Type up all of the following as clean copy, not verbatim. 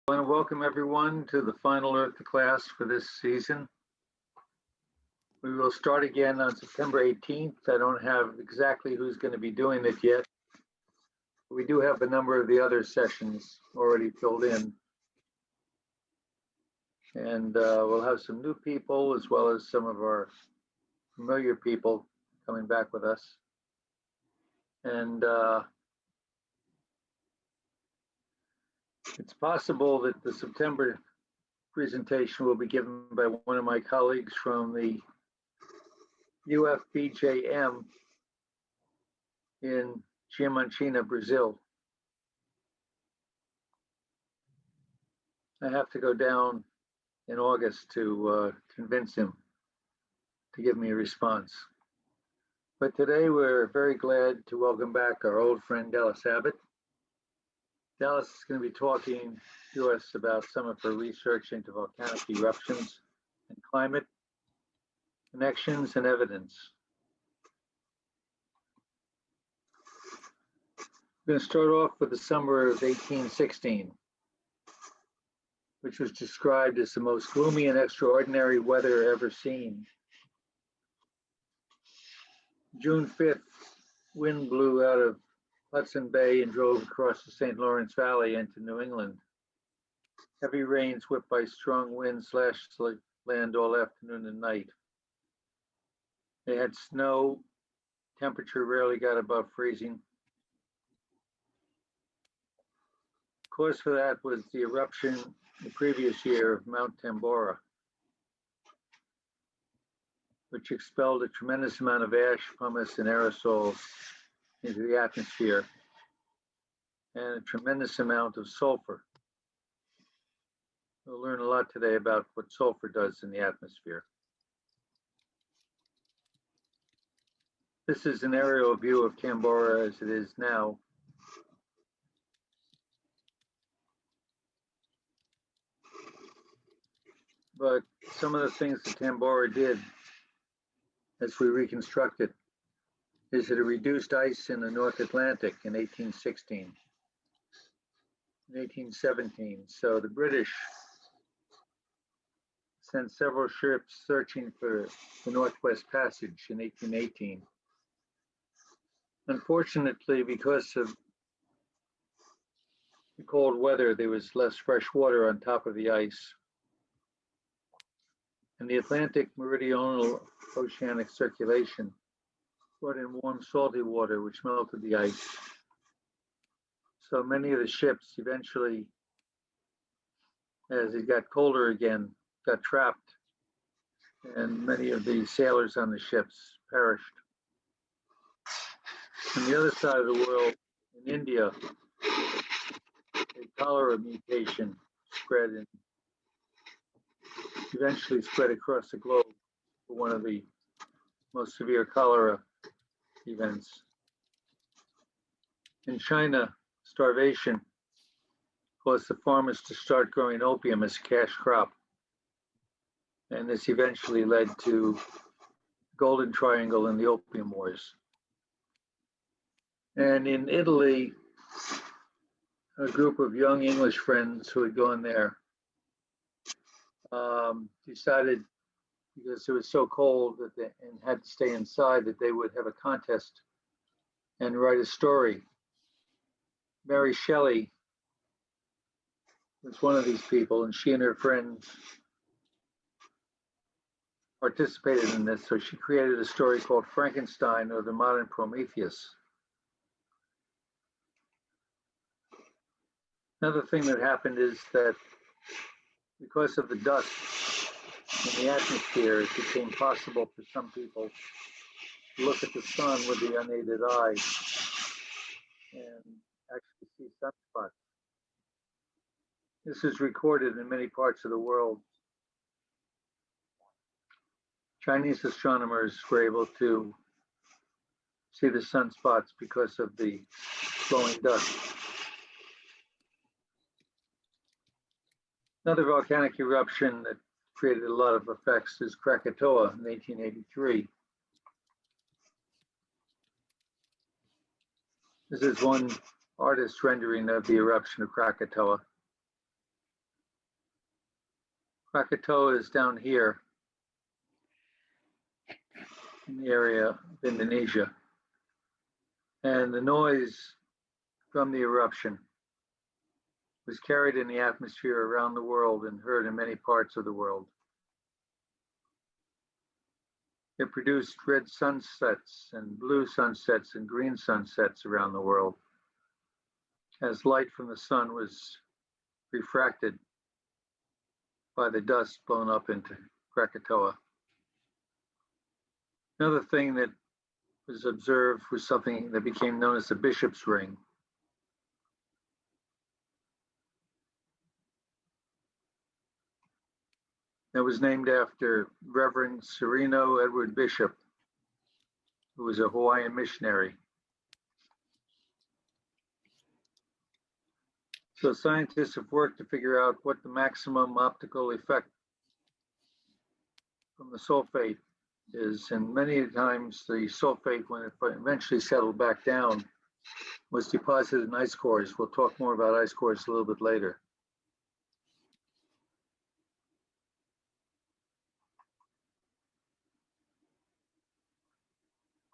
I want to welcome everyone to the final Earth2Class for this season. We will start again on September 18th. I don't have exactly who's going to be doing it yet. We do have a number of the other sessions already filled in. And we'll have some new people as well as some of our familiar people coming back with us. And it's possible that the September presentation will be given by one of my colleagues from the UFBJM in Diamantina, Brazil. I have to go down in August to convince him to give me a response. But today we're very glad to welcome back our old friend Dallas Abbott. Dallas is going to be talking to us about some of her research into volcanic eruptions and climate connections and evidence. I'm going to start off with the summer of 1816, which was described as the most gloomy and extraordinary weather ever seen. June 5th, wind blew out of Hudson Bay and drove across the St. Lawrence Valley into New England. Heavy rains whipped by strong winds slashed the land all afternoon and night. They had snow, temperature rarely got above freezing. Cause for that was the eruption the previous year of Mount Tambora, which expelled a tremendous amount of ash, pumice, and aerosols into the atmosphere, and a tremendous amount of sulfur. We'll learn a lot today about what sulfur does in the atmosphere. This is an aerial view of Tambora as it is now. But some of the things that Tambora did as we reconstruct it is that it reduced ice in the North Atlantic in 1816, in 1817. So the British sent several ships searching for the Northwest Passage in 1818. Unfortunately, because of the cold weather, there was less fresh water on top of the ice. And the Atlantic meridional oceanic circulation brought in warm, salty water, which melted the ice. So many of the ships eventually, as it got colder again, got trapped, and many of the sailors on the ships perished. On the other side of the world, in India, a cholera mutation spread and eventually spread across the globe for one of the most severe cholera events. In China, starvation caused the farmers to start growing opium as a cash crop. And this eventually led to Golden Triangle and the Opium Wars. And in Italy, a group of young English friends who had gone there decided, because it was so cold that they and had to stay inside, that they would have a contest and write a story. Mary Shelley was one of these people, and she and her friends participated in this. So she created a story called Frankenstein, or the Modern Prometheus. Another thing that happened is that because of the dust in the atmosphere, it became possible for some people to look at the sun with the unaided eye and actually see sunspots. This is recorded in many parts of the world. Chinese astronomers were able to see the sunspots because of the flowing dust. Another volcanic eruption that created a lot of effects is Krakatau in 1883. This is one artist's rendering of the eruption of Krakatau. Krakatau is down here in the area of Indonesia. And the noise from the eruption was carried in the atmosphere around the world and heard in many parts of the world. It produced red sunsets and blue sunsets and green sunsets around the world as light from the sun was refracted by the dust blown up into Krakatoa. Another thing that was observed was something that became known as the Bishop's Ring. It was named after Reverend Sereno Edward Bishop, who was a Hawaiian missionary. So scientists have worked to figure out what the maximum optical effect from the sulfate is, and many times the sulfate, when it eventually settled back down, was deposited in ice cores. We'll talk more about ice cores a little bit later.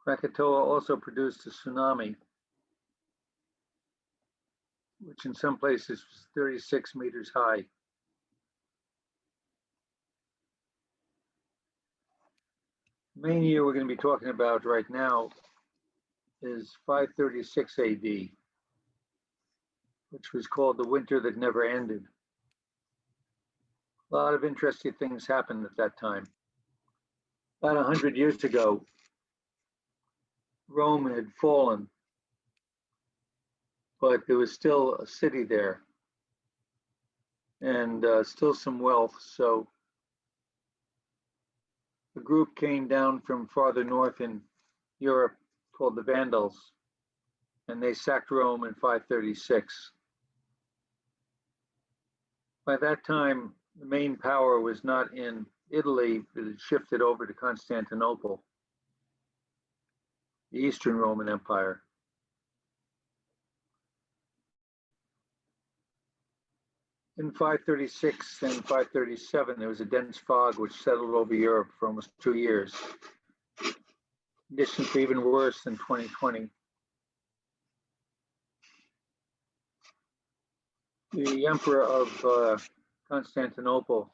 Krakatoa also produced a tsunami, which in some places was 36 meters high. The main year we're going to be talking about right now is 536 AD, which was called the winter that never ended. A lot of interesting things happened at that time. About 100 years ago, Rome had fallen, but there was still a city there and still some wealth. So a group came down from farther north in Europe called the Vandals, and they sacked Rome in 536. By that time, the main power was not in Italy, it had shifted over to Constantinople, the Eastern Roman Empire. In 536 and 537, there was a dense fog which settled over Europe for almost 2 years. Conditions were even worse than 2020. The emperor of Constantinople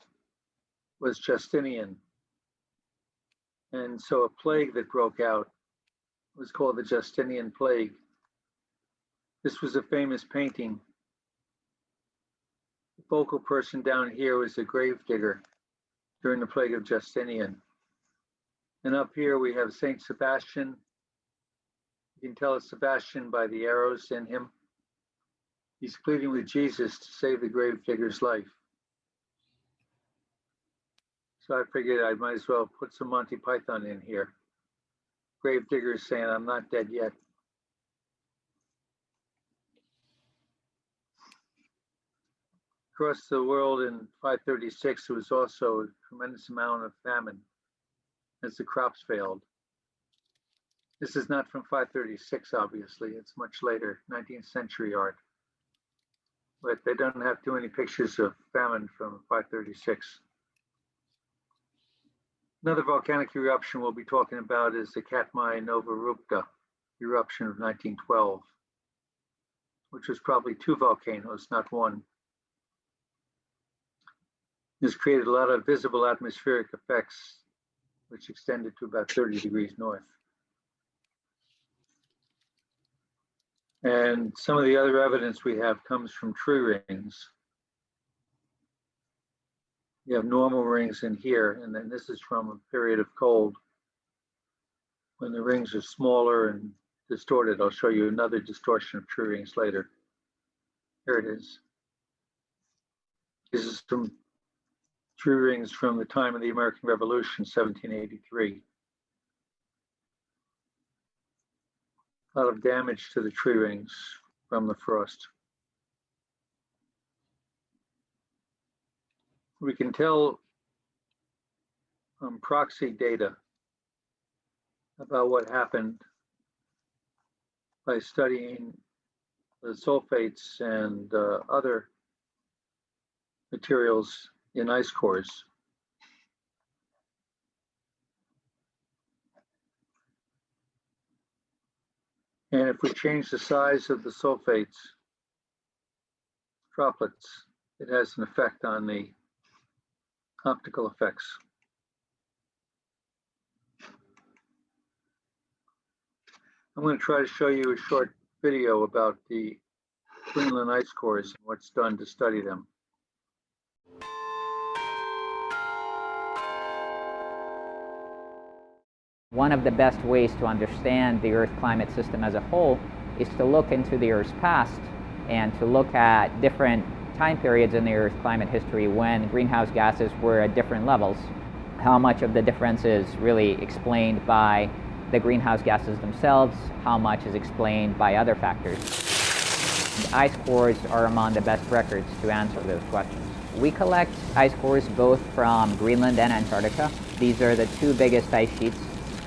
was Justinian. And so a plague that broke out was called the Justinian Plague. This was a famous painting. The focal person down here was a gravedigger during the plague of Justinian. And up here we have Saint Sebastian. You can tell it's Sebastian by the arrows in him. He's pleading with Jesus to save the gravedigger's life. So I figured I might as well put some Monty Python in here. Gravedigger is saying, I'm not dead yet. Across the world in 536, there was also a tremendous amount of famine as the crops failed. This is not from 536, obviously. It's much later, 19th century art. But they don't have too many pictures of famine from 536. Another volcanic eruption we'll be talking about is the Katmai Novarupta eruption of 1912, which was probably 2 volcanoes, not 1. This created a lot of visible atmospheric effects, which extended to about 30 degrees north. And some of the other evidence we have comes from tree rings. You have normal rings in here, and then this is from a period of cold when the rings are smaller and distorted. I'll show you another distortion of tree rings later. Here it is. This is from tree rings from the time of the American Revolution, 1783. A lot of damage to the tree rings from the frost. We can tell from proxy data about what happened by studying the sulfates and other materials in ice cores. And if we change the size of the sulfates droplets, it has an effect on the optical effects. I'm going to try to show you a short video about the Greenland ice cores and what's done to study them. One of the best ways to understand the Earth climate system as a whole is to look into the Earth's past and to look at different time periods in the Earth's climate history when greenhouse gases were at different levels. How much of the difference is really explained by the greenhouse gases themselves, how much is explained by other factors. The ice cores are among the best records to answer those questions. We collect ice cores both from Greenland and Antarctica. These are the two biggest ice sheets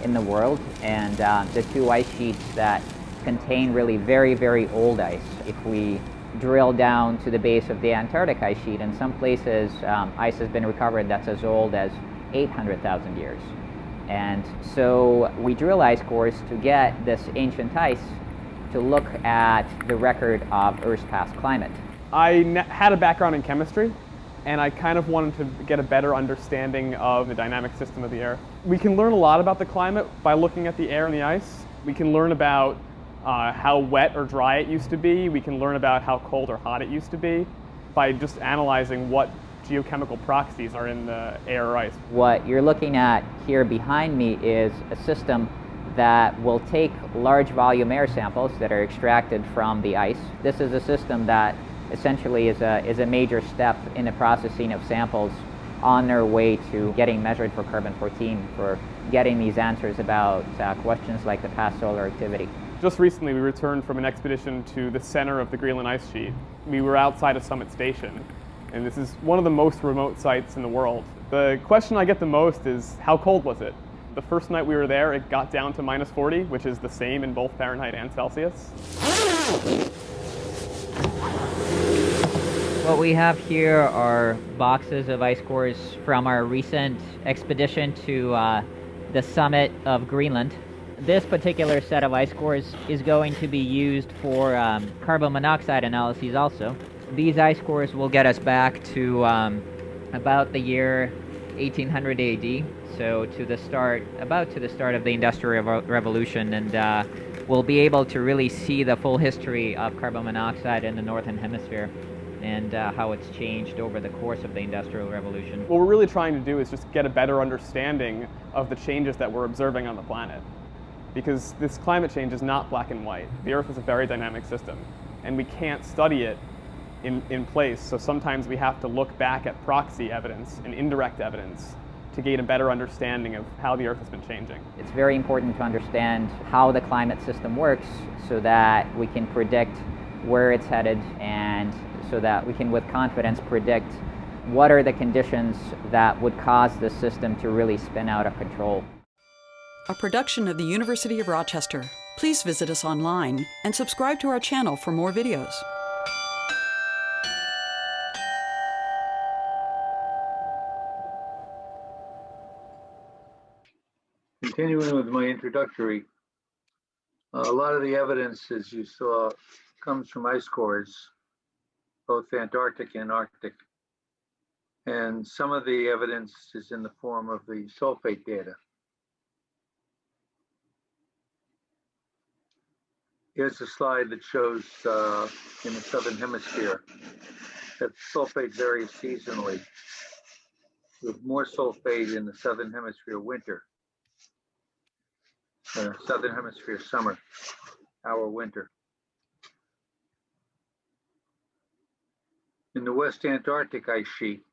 in the world, and the two ice sheets that contain really very, very old ice. If we drill down to the base of the Antarctic ice sheet, in some places ice has been recovered that's as old as 800,000 years. And so we drill ice cores to get this ancient ice to look at the record of Earth's past climate. I had a background in chemistry, and I kind of wanted to get a better understanding of the dynamic system of the Earth. We can learn a lot about the climate by looking at the air and the ice. We can learn about how wet or dry it used to be. We can learn about how cold or hot it used to be by just analyzing what geochemical proxies are in the air or ice. What you're looking at here behind me is a system that will take large volume air samples that are extracted from the ice. This is a system that essentially is a major step in the processing of samples on their way to getting measured for carbon-14, for getting these answers about questions like the past solar activity. Just recently we returned from an expedition to the center of the Greenland ice sheet. We were outside of Summit Station, and this is one of the most remote sites in the world. The question I get the most is, how cold was it? The first night we were there, it got down to -40, which is the same in both Fahrenheit and Celsius. What we have here are boxes of ice cores from our recent expedition to the summit of Greenland. This particular set of ice cores is going to be used for carbon monoxide analyses also. These ice cores will get us back to about the year 1800 AD, so to the start of the Industrial Revolution, and we'll be able to really see the full history of carbon monoxide in the Northern Hemisphere and how it's changed over the course of the Industrial Revolution. What we're really trying to do is just get a better understanding of the changes that we're observing on the planet. Because this climate change is not black and white. The Earth is a very dynamic system, and we can't study it in place, so sometimes we have to look back at proxy evidence and indirect evidence to gain a better understanding of how the Earth has been changing. It's very important to understand how the climate system works so that we can predict where it's headed, and so that we can with confidence predict what are the conditions that would cause the system to really spin out of control. A production of the University of Rochester. Please visit us online and subscribe to our channel for more videos. Continuing with my introductory, a lot of the evidence, as you saw, comes from ice cores, both Antarctic and Arctic. And some of the evidence is in the form of the sulfate data. Here's a slide that shows in the Southern Hemisphere that sulfate varies seasonally, with more sulfate in the Southern Hemisphere winter, Southern Hemisphere summer, our winter. In the West Antarctic ice sheet,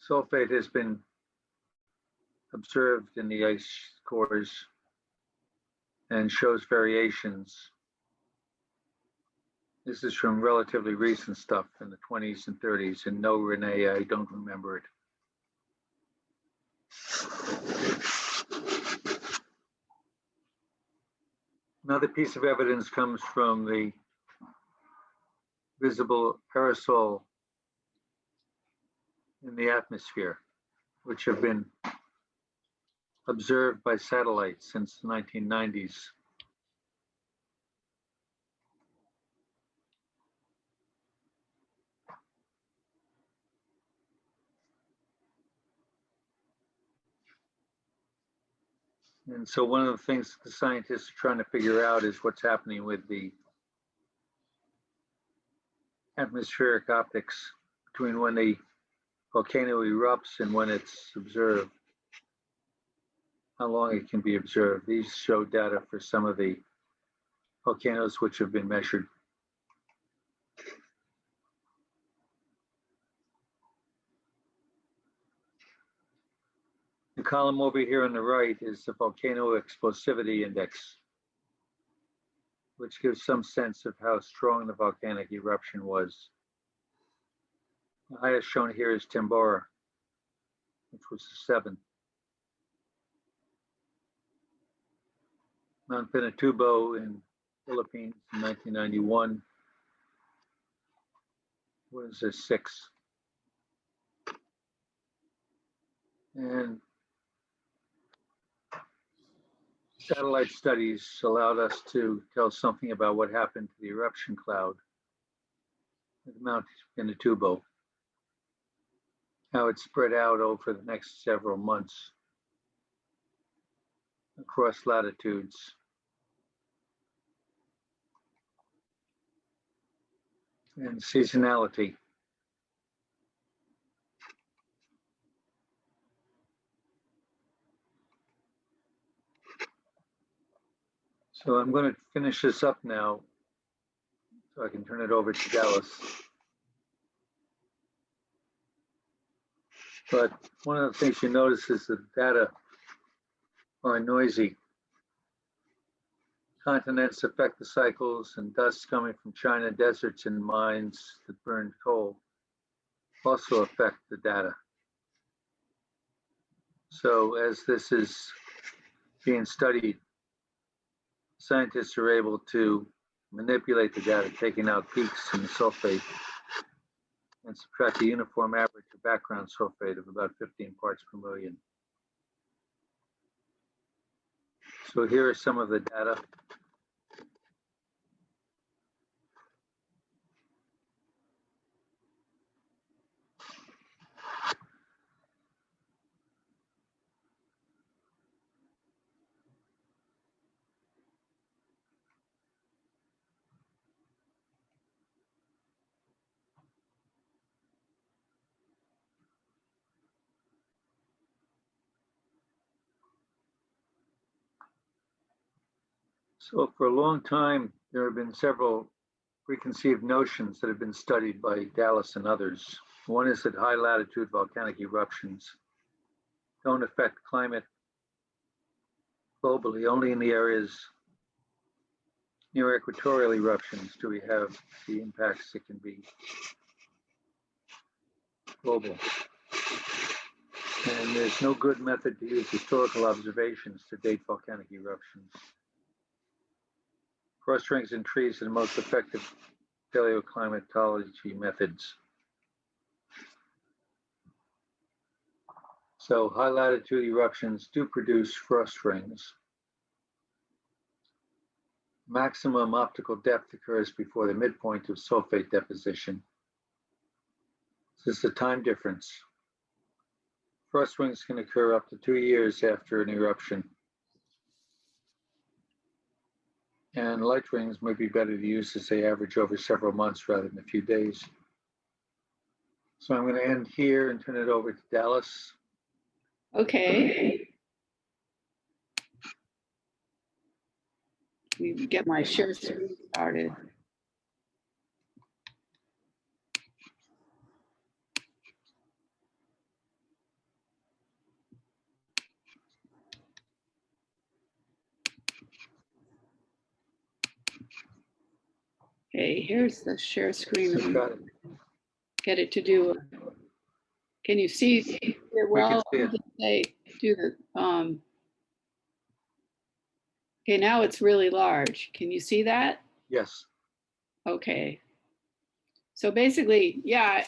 sulfate has been observed in the ice cores and shows variations. This is from relatively recent stuff in the 20s and 30s, and no, Renee, I don't remember it. Another piece of evidence comes from the visible aerosol in the atmosphere, which have been observed by satellite since the 1990s. And so one of the things the scientists are trying to figure out is what's happening with the atmospheric optics between when the volcano erupts and when it's observed, how long it can be observed. These show data for some of the volcanoes which have been measured. The column over here on the right is the volcano explosivity index, which gives some sense of how strong the volcanic eruption was. The highest shown here is Tambora, which was a 7. Mount Pinatubo in Philippines in 1991 was a 6. And satellite studies allowed us to tell something about what happened to the eruption cloud at Mount Pinatubo, how it spread out over the next several months across latitudes. And seasonality. So I'm going to finish this up now so I can turn it over to Dallas. But one of the things you notice is the data are noisy. Continents affect the cycles, and dust coming from China deserts and mines that burned coal also affect the data. So as this is being studied, scientists are able to manipulate the data, taking out peaks in the sulfate and subtract the uniform average of background sulfate of about 15 parts per million. So here are some of the data. So for a long time, there have been several preconceived notions that have been studied by Dallas and others. One is that high latitude volcanic eruptions don't affect climate globally. Only in the areas near equatorial eruptions do we have the impacts that can be global. And there's no good method to use historical observations to date volcanic eruptions. Frost rings and trees are the most effective paleoclimatology methods. So high latitude eruptions do produce frost rings. Maximum optical depth occurs before the midpoint of sulfate deposition. This is the time difference. Frost rings can occur up to 2 years after an eruption. And light rings may be better to use as they average over several months rather than a few days. So I'm going to end here and turn it over to Dallas. Okay. Let me get my share screen started. Okay, here's the share screen. Got it. Get it to do. Can you see it well? We can see it. Do the okay, now it's really large. Can you see that? Yes. Okay. So basically, yeah,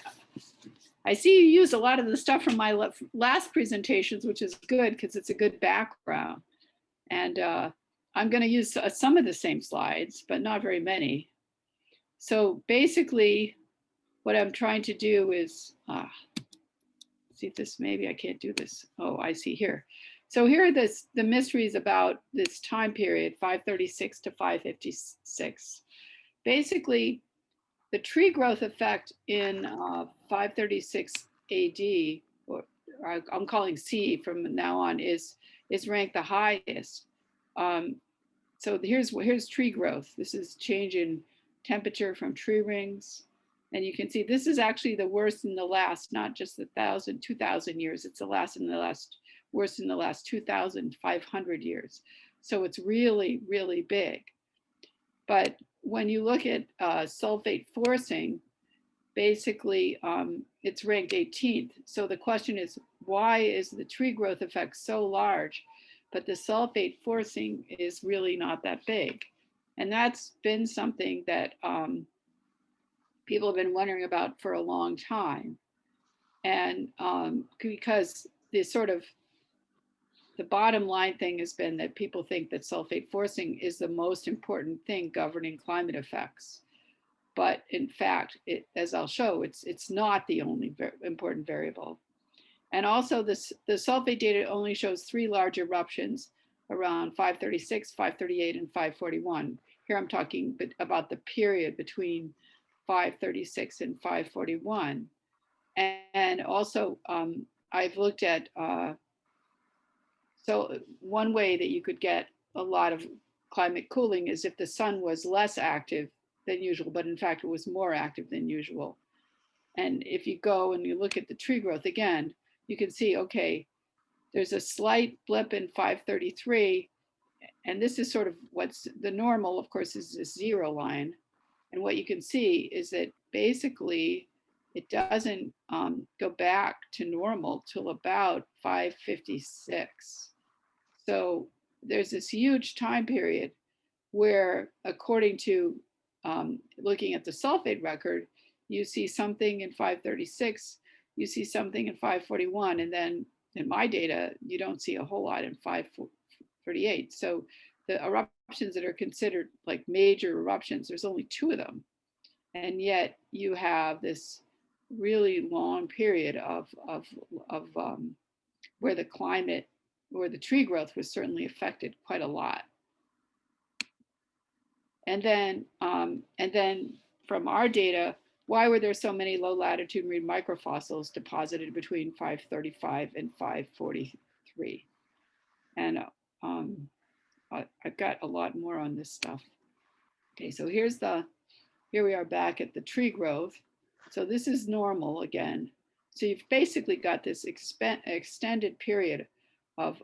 I see you use a lot of the stuff from my last presentations, which is good because it's a good background. And I'm going to use some of the same slides, but not very many. So basically, what I'm trying to do is, see if this, maybe I can't do this. Oh, I see here. So here are the mysteries about this time period, 536 to 556. Basically, the tree growth effect in 536 AD, or I'm calling C from now on, is ranked the highest. So here's tree growth. This is change in temperature from tree rings. And you can see this is actually the worst in the last, not just 1,000, 2,000 years. It's worst in the last 2,500 years. So it's really, really big. But when you look at sulfate forcing, basically it's ranked 18th. So the question is, why is the tree growth effect so large, but the sulfate forcing is really not that big? And that's been something that people have been wondering about for a long time. And because the bottom line thing has been that people think that sulfate forcing is the most important thing governing climate effects. But in fact, as I'll show, it's not the only important variable. And also the sulfate data only shows 3 large eruptions around 536, 538, and 541. Here I'm talking about the period between 536 and 541. And also I've looked at, so one way that you could get a lot of climate cooling is if the sun was less active than usual, but in fact it was more active than usual. And if you go and you look at the tree growth again, you can see, okay, there's a slight blip in 533, and this is sort of what's the normal, of course, is this 0 line. And what you can see is that basically it doesn't go back to normal till about 556. So there's this huge time period where, according to looking at the sulfate record, you see something in 536, you see something in 541, and then in my data, you don't see a whole lot in 538. So the eruptions that are considered like major eruptions, there's only 2 of them. And yet you have this really long period of where the climate, where the tree growth was certainly affected quite a lot. And then from our data, why were there so many low latitude marine microfossils deposited between 535 and 543? And I've got a lot more on this stuff. Okay, so here we are back at the tree growth. So this is normal again. So you've basically got this extended period of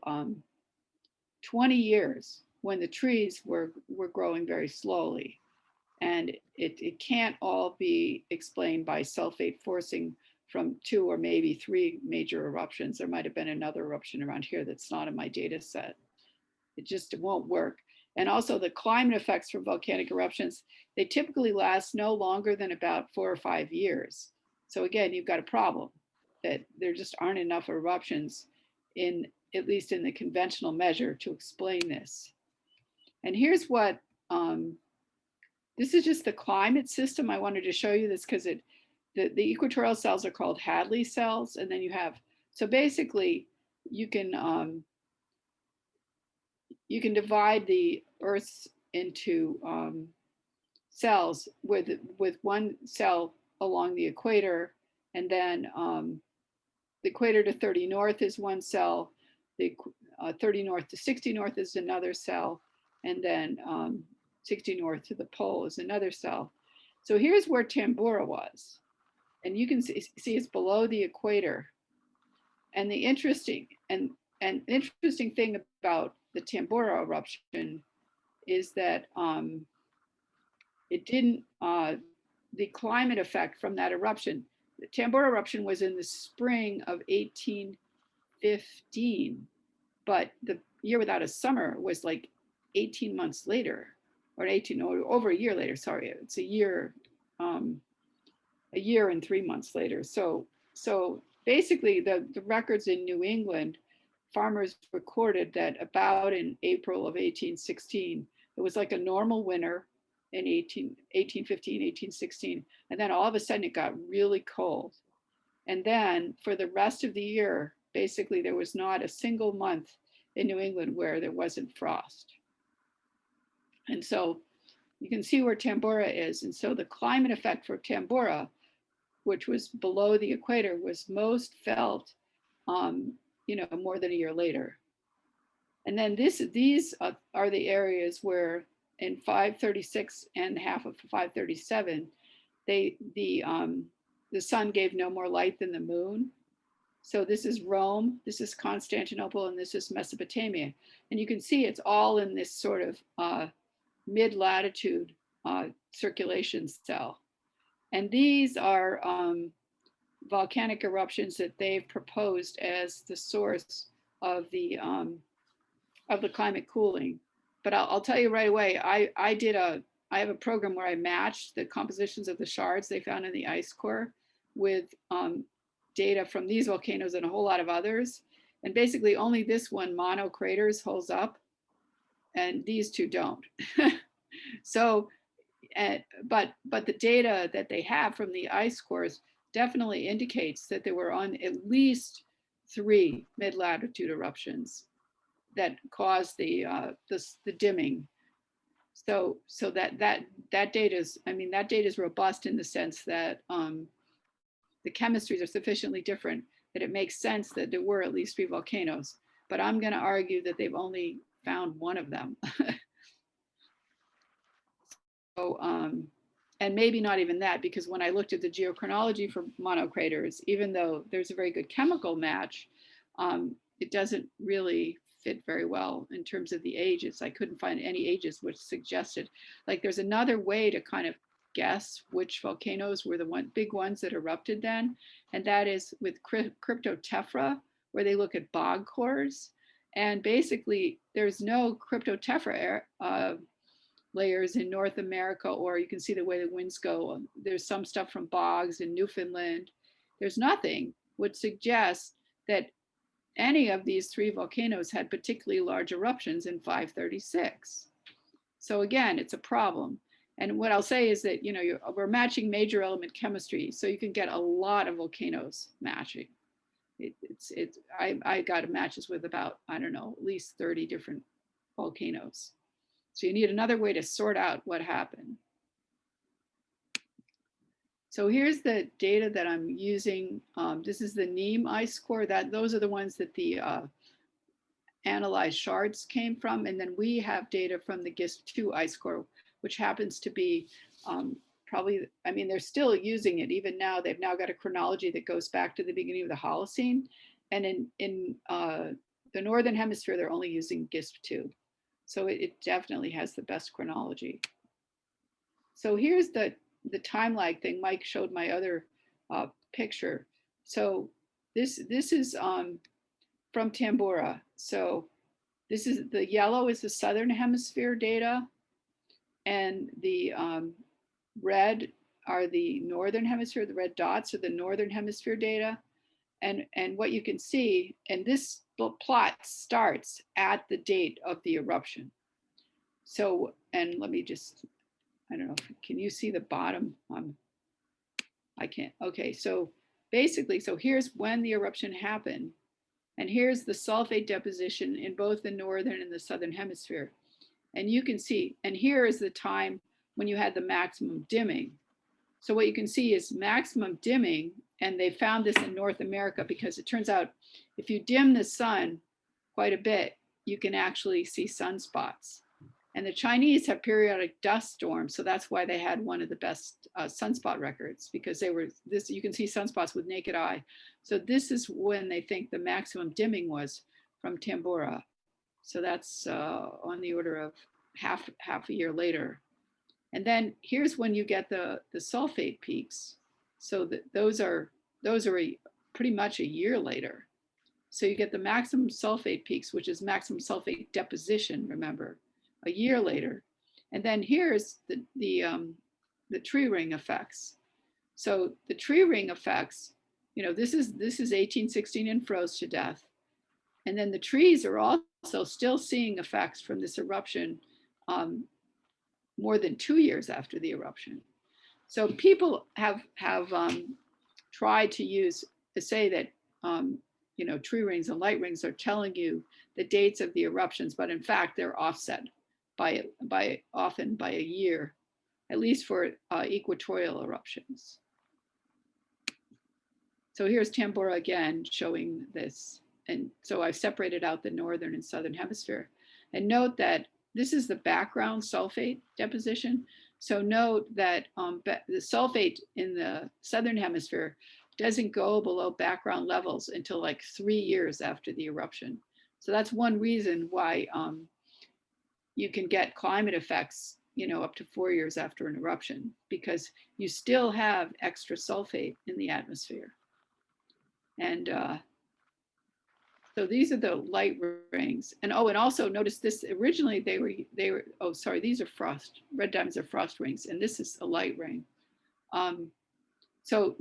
20 years when the trees were growing very slowly. And it can't all be explained by sulfate forcing from 2 or maybe 3 major eruptions. There might have been another eruption around here that's not in my data set. It won't work. And also the climate effects from volcanic eruptions, they typically last no longer than about 4 or 5 years. So again, you've got a problem that there just aren't enough eruptions at least in the conventional measure to explain this. And here's what, this is just the climate system. I wanted to show you this because the equatorial cells are called Hadley cells. And then you have, so basically you can divide the Earth into cells with one cell along the equator, and then the equator to 30 north is one cell, the 30 north to 60 north is another cell, and then 60 north to the pole is another cell. So here's where Tambora was. And you can see it's below the equator. And the interesting thing about the Tambora eruption is that it didn't, the climate effect from that eruption, the Tambora eruption was in the spring of 1815, but the year without a summer was like 18 months later, or over a year later, sorry, it's a year and 3 months later. So so basically the records in New England, farmers recorded that about in April of 1816, it was like a normal winter in 1815, 1816. And then all of a sudden it got really cold. And then for the rest of the year, basically there was not a single month in New England where there wasn't frost. And so you can see where Tambora is. And so the climate effect for Tambora, which was below the equator, was most felt, more than a year later. And then these are the areas where in 536 and half of 537, the sun gave no more light than the moon. So this is Rome, this is Constantinople, and this is Mesopotamia. And you can see it's all in this sort of mid-latitude circulation cell. And these are volcanic eruptions that they've proposed as the source of the climate cooling. But I'll tell you right away, I have a program where I matched the compositions of the shards they found in the ice core with data from these volcanoes and a whole lot of others. And basically only this one, mono craters, holds up, and these two don't. So, but the data that they have from the ice cores definitely indicates that there were on at least 3 mid-latitude eruptions that caused the dimming. So that data is, that data is robust in the sense that the chemistries are sufficiently different that it makes sense that there were at least 3 volcanoes. But I'm going to argue that they've only found one of them. So, and maybe not even that, because when I looked at the geochronology for monocraters, even though there's a very good chemical match, it doesn't really fit very well in terms of the ages. I couldn't find any ages which suggested, like there's another way to kind of guess which volcanoes were the big ones that erupted then, and that is with cryptotephra, where they look at bog cores. And basically there's no cryptotephra layers in North America, or you can see the way the winds go. There's some stuff from bogs in Newfoundland. There's nothing would suggest that any of these 3 volcanoes had particularly large eruptions in 536. So again, it's a problem. And what I'll say is that, we're matching major element chemistry, so you can get a lot of volcanoes matching. I got matches with about, I don't know, at least 30 different volcanoes. So you need another way to sort out what happened. So here's the data that I'm using. This is the NEEM ice core. Those are the ones that the analyzed shards came from. And then we have data from the GISP2 ice core, which happens to be probably, they're still using it. Even now, they've now got a chronology that goes back to the beginning of the Holocene. And in the Northern Hemisphere, they're only using GISP2. So it definitely has the best chronology. So here's the time lag thing. Mike showed my other picture. So this is from Tambora. So this is the yellow is the Southern Hemisphere data, and the red are the Northern Hemisphere. The red dots are the Northern Hemisphere data. And what you can see, and this plot starts at the date of the eruption. So, and let me just, I don't know, can you see the bottom? I can't. Okay, so basically, so here's when the eruption happened. And here's the sulfate deposition in both the Northern and the Southern Hemisphere. And you can see, and here is the time when you had the maximum dimming. So what you can see is maximum dimming, and they found this in North America because it turns out if you dim the sun quite a bit, you can actually see sunspots. And the Chinese have periodic dust storms, so that's why they had one of the best sunspot records, because they were this. You can see sunspots with naked eye. So this is when they think the maximum dimming was from Tambora. So that's on the order of half a year later. And then here's when you get the sulfate peaks. So those are pretty much a year later. So you get the maximum sulfate peaks, which is maximum sulfate deposition, remember, a year later. And then here's the tree ring effects. So the tree ring effects this is 1816 and froze to death. And then the trees are also still seeing effects from this eruption more than 2 years after the eruption. So people have tried to say that tree rings and light rings are telling you the dates of the eruptions, but in fact they're offset often by a year, at least for equatorial eruptions. So here's Tambora again showing this. And so I've separated out the northern and southern hemisphere. And note that this is the background sulfate deposition. So note that the sulfate in the southern hemisphere doesn't go below background levels until like 3 years after the eruption. So that's one reason why you can get climate effects, up to 4 years after an eruption, because you still have extra sulfate in the atmosphere. And so these are the light rings. And also notice this, originally they were, oh, sorry, these are red diamonds are frost rings, and this is a light ring. So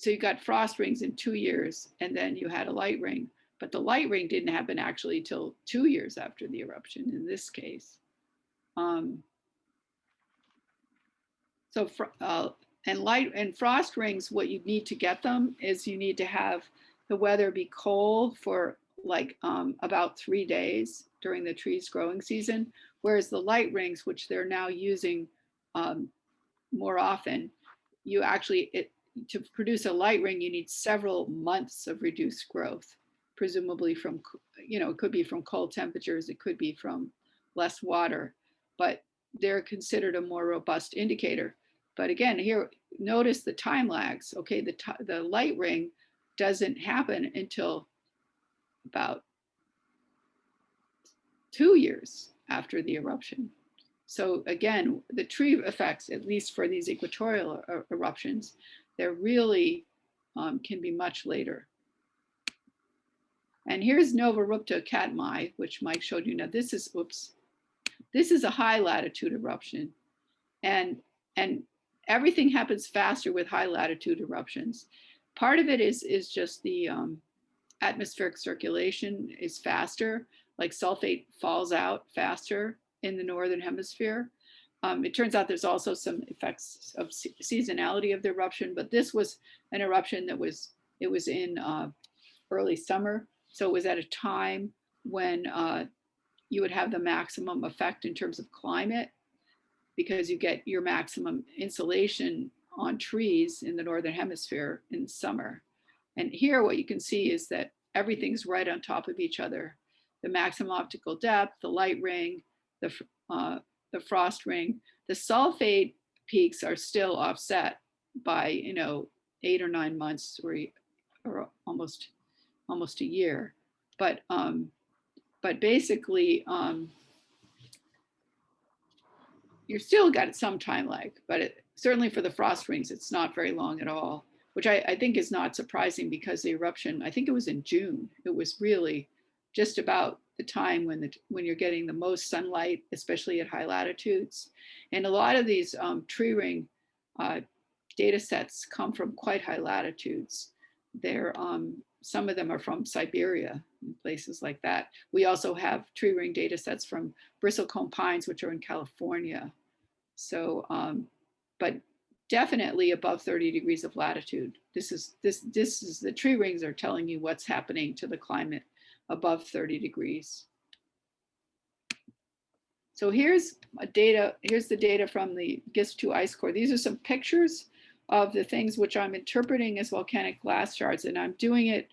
you got frost rings in 2 years, and then you had a light ring, but the light ring didn't happen actually till 2 years after the eruption in this case. And frost rings, what you need to get them is you need to have the weather be cold for like about 3 days during the tree's growing season, whereas the light rings, which they're now using more often, to produce a light ring, you need several months of reduced growth, presumably from, it could be from cold temperatures, it could be from less water, but they're considered a more robust indicator. But again, here, notice the time lags. Okay, the light ring doesn't happen until about 2 years after the eruption. So again, the tree effects, at least for these equatorial eruptions, they're really can be much later. And here's Novarupta Katmai, which Mike showed you. Now this is a high latitude eruption, and everything happens faster with high latitude eruptions. Part of it is just the atmospheric circulation is faster, like sulfate falls out faster in the northern hemisphere. It turns out there's also some effects of seasonality of the eruption, but this was an eruption that was in early summer. So it was at a time when you would have the maximum effect in terms of climate, because you get your maximum insolation on trees in the northern hemisphere in summer. And here what you can see is that everything's right on top of each other. The maximum optical depth, the light ring, the frost ring. The sulfate peaks are still offset by 8 or 9 months or almost a year. But basically you're still got some time lag, but certainly for the frost rings, it's not very long at all, which I think is not surprising, because the eruption, I think it was in June. It was really just about the time when you're getting the most sunlight, especially at high latitudes. And a lot of these tree ring data sets come from quite high latitudes. Some of them are from Siberia and places like that. We also have tree ring data sets from bristlecone pines, which are in California. So, but definitely above 30 degrees of latitude. This is the tree rings are telling you what's happening to the climate above 30 degrees. So here's the data from the GISP2 ice core. These are some pictures of the things which I'm interpreting as volcanic glass shards, and I'm doing it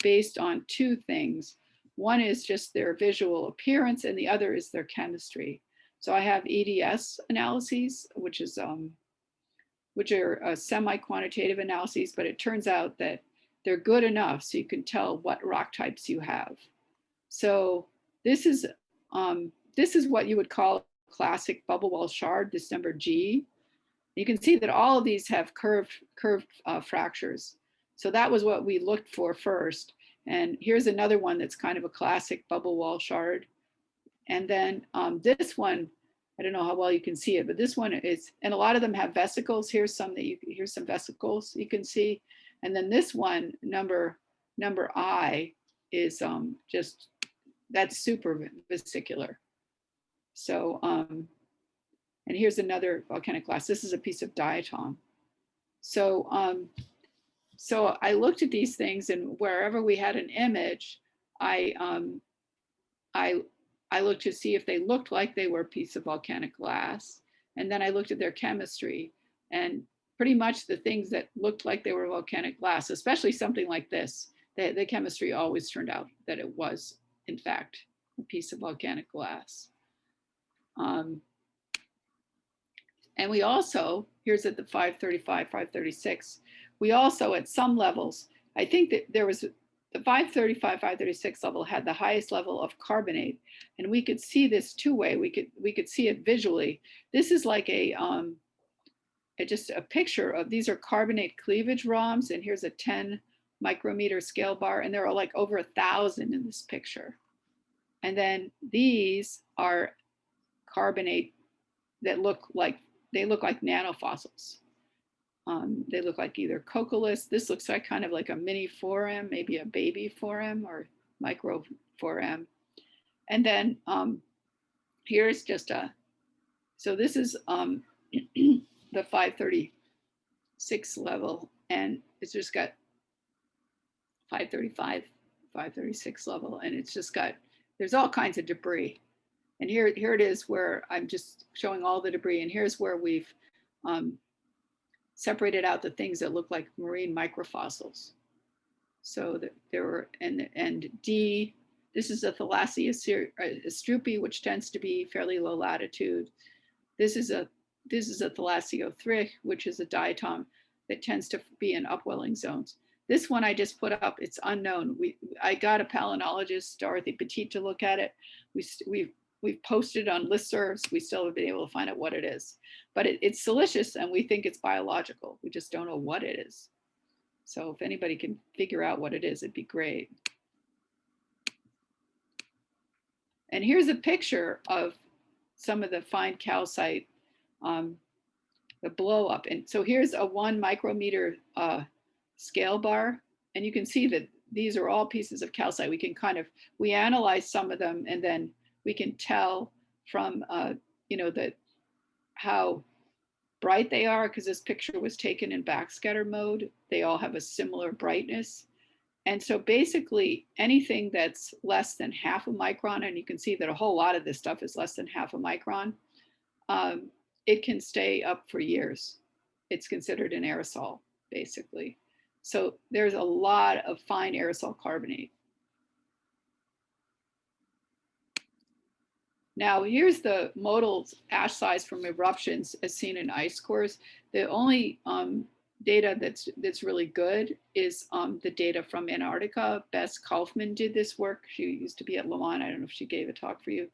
based on two things. One is just their visual appearance, and the other is their chemistry. So I have EDS analyses, which are semi-quantitative analyses, but it turns out that they're good enough so you can tell what rock types you have. So this is what you would call a classic bubble wall shard, this number G. You can see that all of these have curved fractures. So that was what we looked for first. And here's another one that's kind of a classic bubble wall shard. And then this one, I don't know how well you can see it, but this one is, and a lot of them have vesicles. Here's some vesicles you can see. And then this one, number I, is just, that's super vesicular. So, and here's another volcanic glass. This is a piece of diatom. So, so I looked at these things, and wherever we had an image, I looked to see if they looked like they were a piece of volcanic glass. And then I looked at their chemistry, and pretty much the things that looked like they were volcanic glass, especially something like this, the chemistry always turned out that it was, in fact, a piece of volcanic glass. And we also, here's at the 535, 536, we also at some levels, I think that there was, the 535, 536 level had the highest level of carbonate, and we could see this two-way. We could see it visually. This is like just a picture of, these are carbonate cleavage ROMs, and here's a 10 micrometer scale bar, and there are like over 1,000 in this picture. And then these are carbonate that look like, they look like nanofossils. They look like either coccoliths. This looks like kind of like a mini 4M, maybe a baby 4M or micro 4M. And then here's just a, so this is the 536 level, and it's just got 535, 536 level, and it's just got, there's all kinds of debris. And here it is where I'm just showing all the debris, and here's where we've separated out the things that look like marine microfossils. So that there were, and D, this is a Thalassia astrupi, which tends to be fairly low latitude. This is a Thalassia thrich, which is a diatom that tends to be in upwelling zones. This one I just put up, it's unknown. I got a palynologist, Dorothy Petit, to look at it. We've posted on listservs. We still have been able to find out what it is. But it's silicious, and we think it's biological. We just don't know what it is. So if anybody can figure out what it is, it'd be great. And here's a picture of some of the fine calcite, the blow up. And so here's a 1 micrometer scale bar. And you can see that these are all pieces of calcite. We can we analyze some of them, and then we can tell from, how bright they are, because this picture was taken in backscatter mode. They all have a similar brightness. And so basically anything that's less than half a micron, and you can see that a whole lot of this stuff is less than half a micron, it can stay up for years. It's considered an aerosol, basically. So there's a lot of fine aerosol carbonate. Now, here's the modal ash size from eruptions as seen in ice cores. The only data that's really good is the data from Antarctica. Bess Kaufman did this work. She used to be at Lamont. I don't know if she gave a talk for you.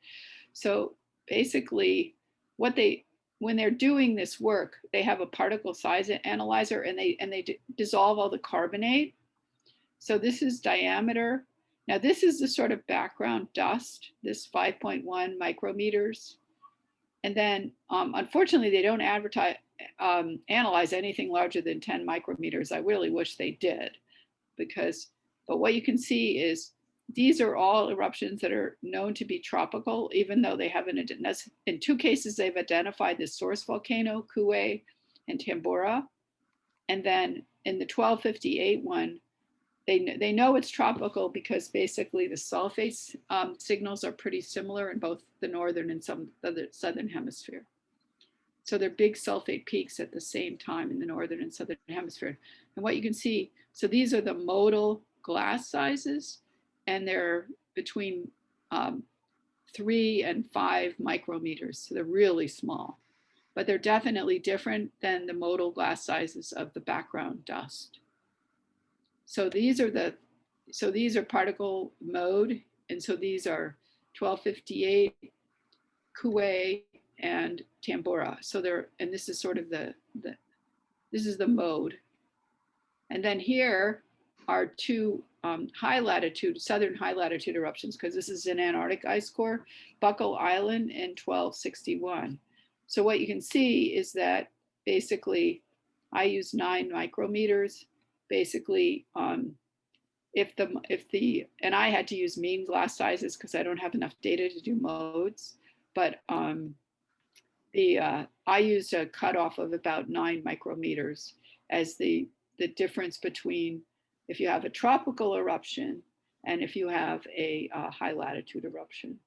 So basically, when they're doing this work, they have a particle size analyzer, and they dissolve all the carbonate. So this is diameter. Now this is the sort of background dust, this 5.1 micrometers. And then unfortunately they don't analyze anything larger than 10 micrometers. I really wish they did, but what you can see is these are all eruptions that are known to be tropical, even though they haven't, in 2 cases they've identified the source volcano, Kuwe and Tambora. And then in the 1258 one, they know it's tropical because basically the sulfate signals are pretty similar in both the northern and some other southern hemisphere. So they're big sulfate peaks at the same time in the northern and southern hemisphere. And what you can see, so these are the modal glass sizes, and they're between 3 and 5 micrometers. So they're really small, but they're definitely different than the modal glass sizes of the background dust. So these are particle mode. And so these are 1258, Kuwe, and Tambora. So and this is sort of this is the mode. And then here are 2 southern high latitude eruptions, because this is an Antarctic ice core, Buckle Island in 1261. So what you can see is that basically I use 9 micrometers. basically, and I had to use mean glass sizes because I don't have enough data to do modes, but I used a cutoff of about 9 micrometers as the difference between if you have a tropical eruption and if you have a high latitude eruption.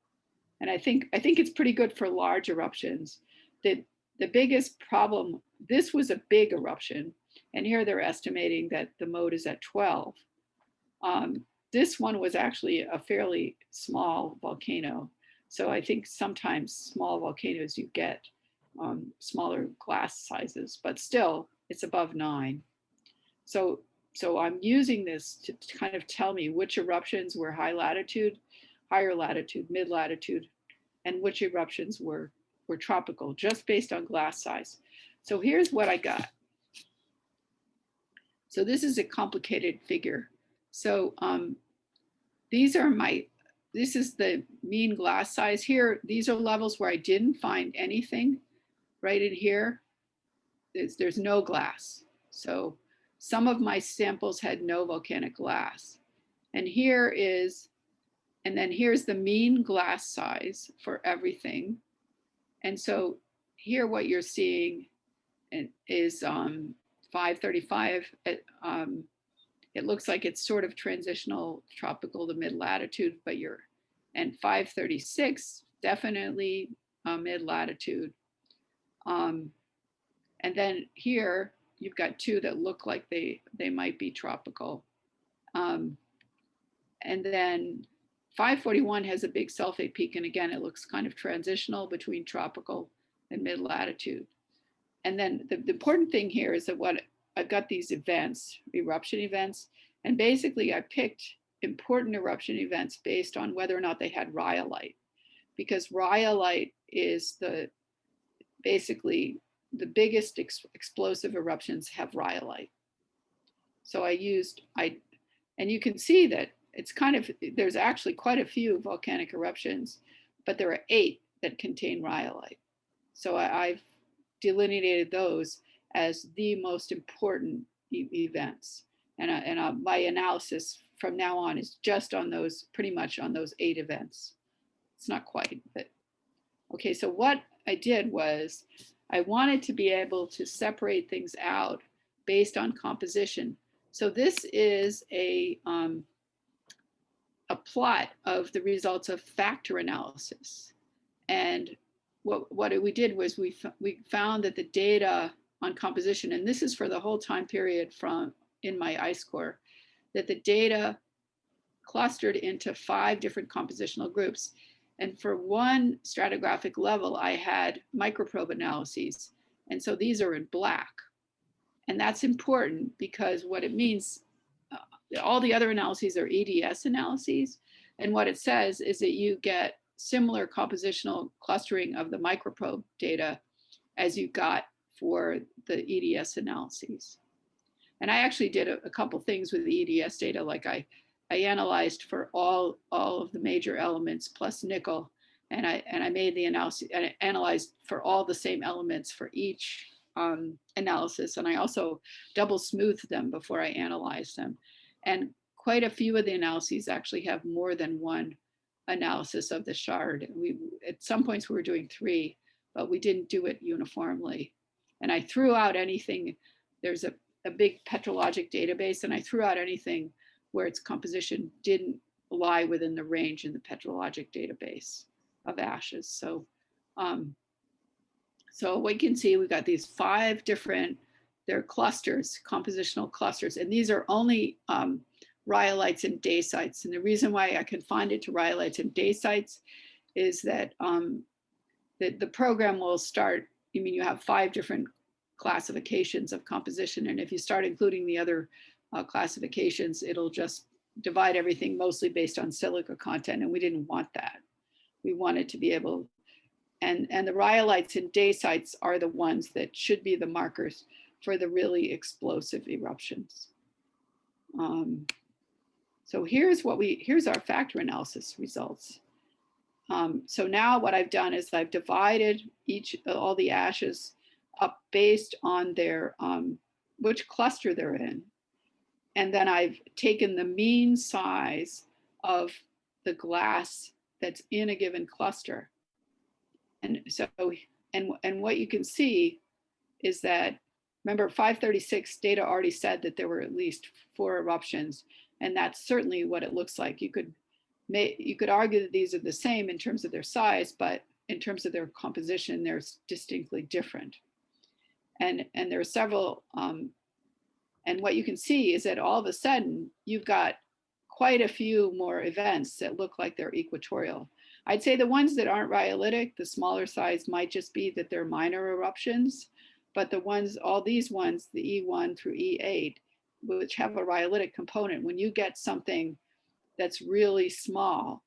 And I think it's pretty good for large eruptions. The biggest problem, this was a big eruption, and here they're estimating that the mode is at 12. This one was actually a fairly small volcano. So I think sometimes small volcanoes you get smaller glass sizes, but still it's above 9. So I'm using this to kind of tell me which eruptions were high latitude, higher latitude, mid latitude, and which eruptions were tropical, just based on glass size. So here's what I got. So this is a complicated figure. So this is the mean glass size here. These are levels where I didn't find anything. Right in here, there's no glass. So some of my samples had no volcanic glass. And here's the mean glass size for everything. And so here what you're seeing is 535. It looks like it's sort of transitional tropical to mid latitude, and 536, definitely mid latitude. And then here you've got 2 that look like they might be tropical. And then 541 has a big sulfate peak, and again, it looks kind of transitional between tropical and mid latitude. And then the important thing here is that I've got these events, eruption events, and basically I picked important eruption events based on whether or not they had rhyolite, because rhyolite is basically the biggest explosive eruptions have rhyolite. So and you can see that there's actually quite a few volcanic eruptions, but there are 8 that contain rhyolite. So I've delineated those as the most important events. And my analysis from now on is just on those, pretty much on those 8 events. It's not quite, but okay. So what I did was I wanted to be able to separate things out based on composition. So this is a plot of the results of factor analysis. And what we did was we found that the data on composition, and this is for the whole time period in my ice core, that the data clustered into 5 different compositional groups. And for one stratigraphic level, I had microprobe analyses. And so these are in black. And that's important because what it means, all the other analyses are EDS analyses. And what it says is that you get similar compositional clustering of the microprobe data as you got for the EDS analyses. And I actually did a couple things with the EDS data, like I analyzed for all of the major elements plus nickel, and I made the analysis, and I analyzed for all the same elements for each analysis, and I also double smoothed them before I analyzed them. And quite a few of the analyses actually have more than one analysis of the shard. At some points we were doing 3, but we didn't do it uniformly. And I threw out anything. There's a big petrologic database, and I threw out anything where its composition didn't lie within the range in the petrologic database of ashes. So what you can see, we've got these 5 different, they're clusters, compositional clusters, and these are only rhyolites and dacites. And the reason why I confined it to rhyolites and dacites is that the program will start, you have 5 different classifications of composition, and if you start including the other classifications, it'll just divide everything mostly based on silica content, and we didn't want that. We wanted to be able, and the rhyolites and dacites are the ones that should be the markers for the really explosive eruptions. So here's our factor analysis results. So now what I've done is I've divided all the ashes up based on their which cluster they're in. And then I've taken the mean size of the glass that's in a given cluster. And so, and what you can see is that, remember 536 data already said that there were at least 4 eruptions, and that's certainly what it looks like. You could argue that these are the same in terms of their size, but in terms of their composition, they're distinctly different. And there are several, and what you can see is that all of a sudden, you've got quite a few more events that look like they're equatorial. I'd say the ones that aren't rhyolitic, the smaller size, might just be that they're minor eruptions, but the ones, all these ones, the E1 through E8, which have a rhyolitic component, when you get something that's really small,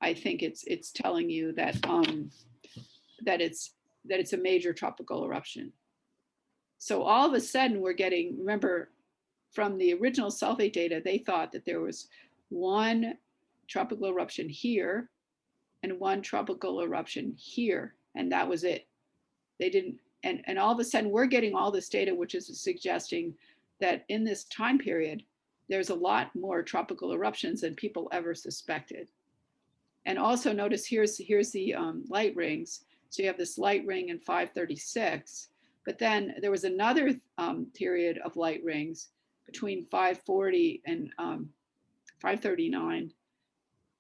I think it's telling you that that it's a major tropical eruption. So all of a sudden we're getting, remember from the original sulfate data, they thought that there was 1 tropical eruption here and 1 tropical eruption here, and that was it. They didn't, and all of a sudden we're getting all this data, which is suggesting that in this time period, there's a lot more tropical eruptions than people ever suspected. And also notice here's the light rings. So you have this light ring in 536, but then there was another period of light rings between 540 and 539,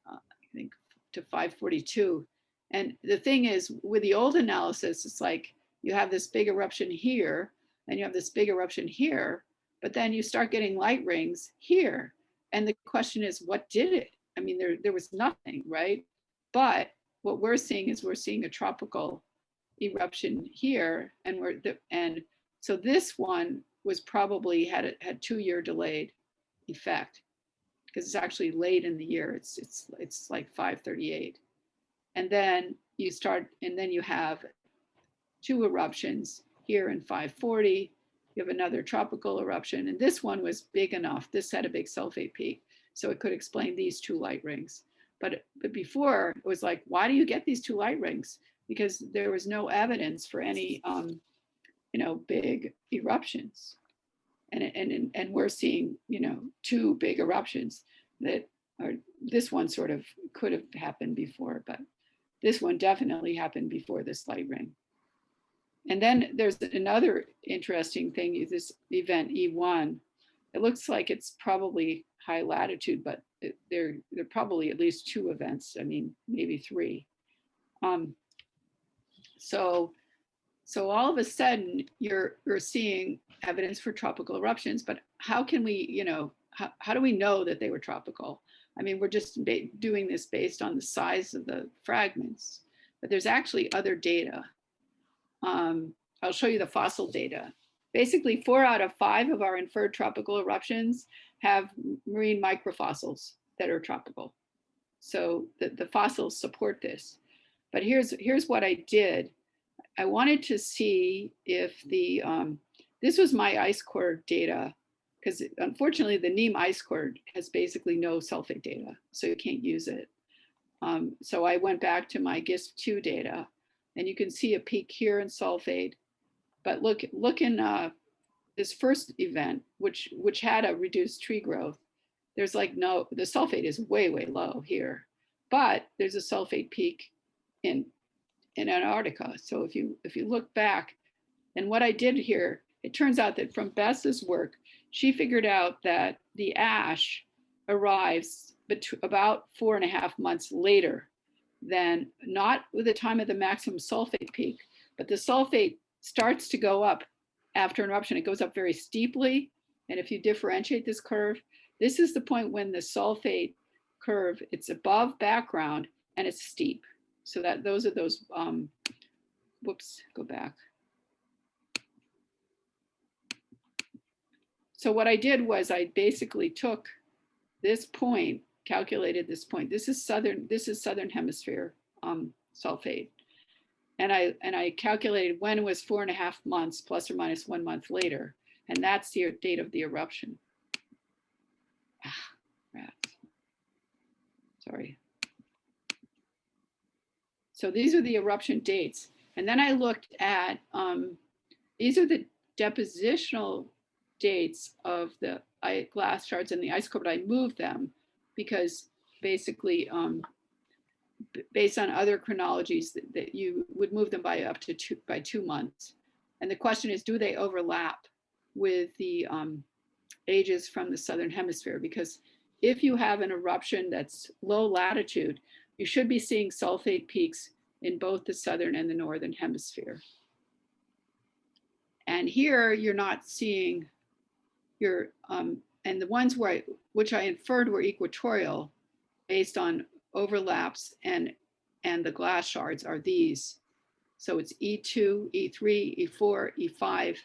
I think, to 542. And the thing is, with the old analysis, it's like you have this big eruption here, and you have this big eruption here, but then you start getting light rings here. And the question is, what did it? I mean, there was nothing, right? But what we're seeing is we're seeing a tropical eruption here, and so this one was probably had 2-year delayed effect because it's actually late in the year. It's like 538, and then you have 2 eruptions here in 540. You have another tropical eruption, and this one was big enough. This had a big sulfate peak, so it could explain these 2 light rings. But before it was like, why do you get these 2 light rings? Because there was no evidence for any, big eruptions, and we're seeing, 2 big eruptions that are. This one sort of could have happened before, but this one definitely happened before this light ring. And then there's another interesting thing, this event E1. It looks like it's probably high latitude, but there are probably at least 2 events. I mean, maybe 3. So all of a sudden you're seeing evidence for tropical eruptions, but how can we, how do we know that they were tropical? I mean, we're just doing this based on the size of the fragments, but there's actually other data. I'll show you the fossil data. Basically, 4 out of 5 of our inferred tropical eruptions have marine microfossils that are tropical. So the fossils support this. But here's what I did. I wanted to see if this was my ice core data, because unfortunately the NEEM ice core has basically no sulfate data, so you can't use it. So I went back to my GISP2 data, and you can see a peak here in sulfate. But look in this first event, which had a reduced tree growth. There's like the sulfate is way low here, but there's a sulfate peak in Antarctica. So if you look back, and what I did here, it turns out that from Bess's work, she figured out that the ash arrives about 4.5 months later than, not with the time of the maximum sulfate peak, but the sulfate starts to go up after an eruption. It goes up very steeply. And if you differentiate this curve, this is the point when the sulfate curve, it's above background and it's steep. So that those are those, whoops, go back. So what I did was I basically took this point, calculated this point. This is southern hemisphere sulfate. And I calculated when it was 4.5 months plus or minus 1 month later. And that's the date of the eruption. Rats. Sorry. So these are the eruption dates. And then I looked at, these are the depositional dates of the glass shards and the ice core, but I moved them because basically, based on other chronologies, that you would move them by up to 2 months. And the question is, do they overlap with the ages from the southern hemisphere? Because if you have an eruption that's low latitude, you should be seeing sulfate peaks in both the southern and the northern hemisphere. And here you're not seeing your, and the ones which I inferred were equatorial based on overlaps and the glass shards are these. So it's E2, E3, E4, E5,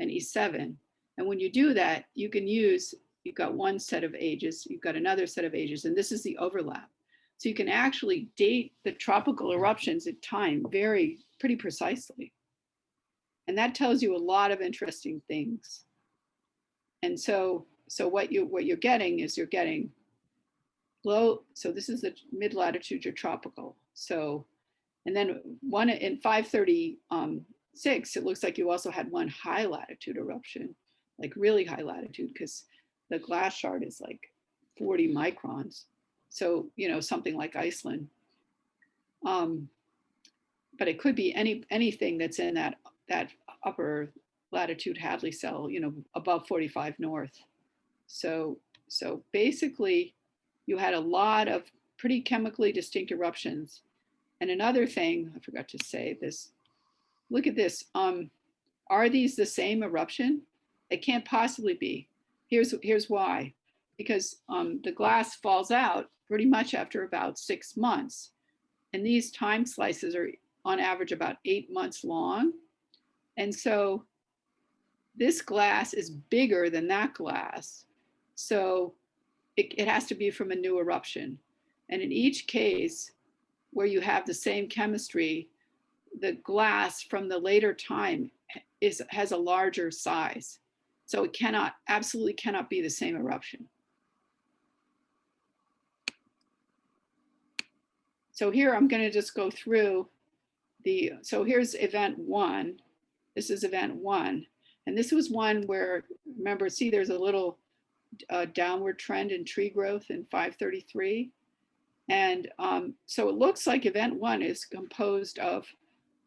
and E7. And when you do that, you can use, you've got one set of ages, you've got another set of ages, and this is the overlap. So you can actually date the tropical eruptions at time pretty precisely. And that tells you a lot of interesting things. And so what you're getting is you're getting low, so this is the mid latitude, your tropical. So, and then one in 536, it looks like you also had one high latitude eruption, like really high latitude, because the glass shard is like 40 microns. So, something like Iceland. But it could be anything that's in that upper latitude Hadley cell, above 45 north. So basically, you had a lot of pretty chemically distinct eruptions. And another thing, I forgot to say this, look at this. Are these the same eruption? It can't possibly be. Here's why. Because the glass falls out pretty much after about 6 months. And these time slices are on average about 8 months long. And so this glass is bigger than that glass. So it has to be from a new eruption. And in each case where you have the same chemistry, the glass from the later time has a larger size. So it absolutely cannot be the same eruption. So here I'm going to just go through so here's event 1. This is event 1. And this was one where, remember, see, there's a little downward trend in tree growth in 533. And so it looks like event 1 is composed of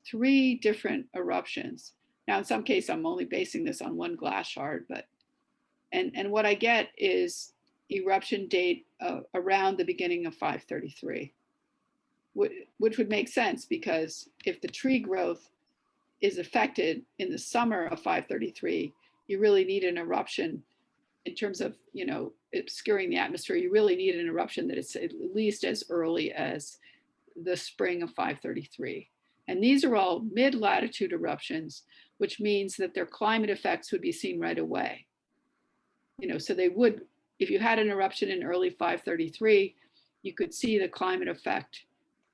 3 different eruptions. Now, in some cases, I'm only basing this on one glass shard, but, and what I get is eruption date around the beginning of 533, which would make sense because if the tree growth is affected in the summer of 533, you really need an eruption in terms of, obscuring the atmosphere. You really need an eruption that is at least as early as the spring of 533. And these are all mid-latitude eruptions, which means that their climate effects would be seen right away. So they would, if you had an eruption in early 533, you could see the climate effect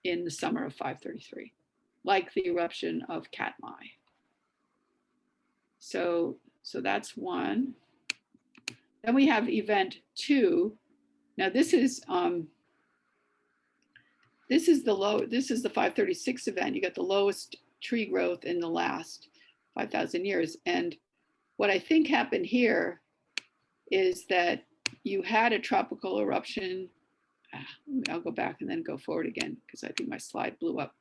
in the summer of 533, like the eruption of Katmai. So that's 1. Then we have event 2. Now this is the 536 event. You got the lowest tree growth in the last 5,000 years. And what I think happened here is that you had a tropical eruption. I'll go back and then go forward again because I think my slide blew up.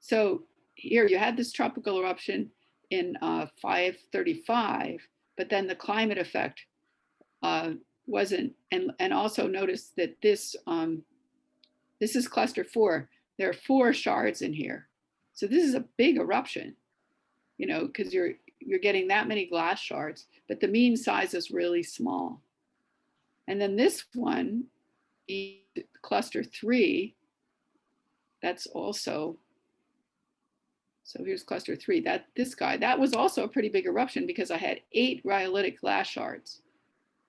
So here you had this tropical eruption in 535, but then the climate effect wasn't, and also notice that this is cluster 4. There are 4 shards in here. So this is a big eruption, because you're getting that many glass shards, but the mean size is really small. And then this one, cluster 3, that's also, so here's cluster 3, that was also a pretty big eruption because I had 8 rhyolitic glass shards.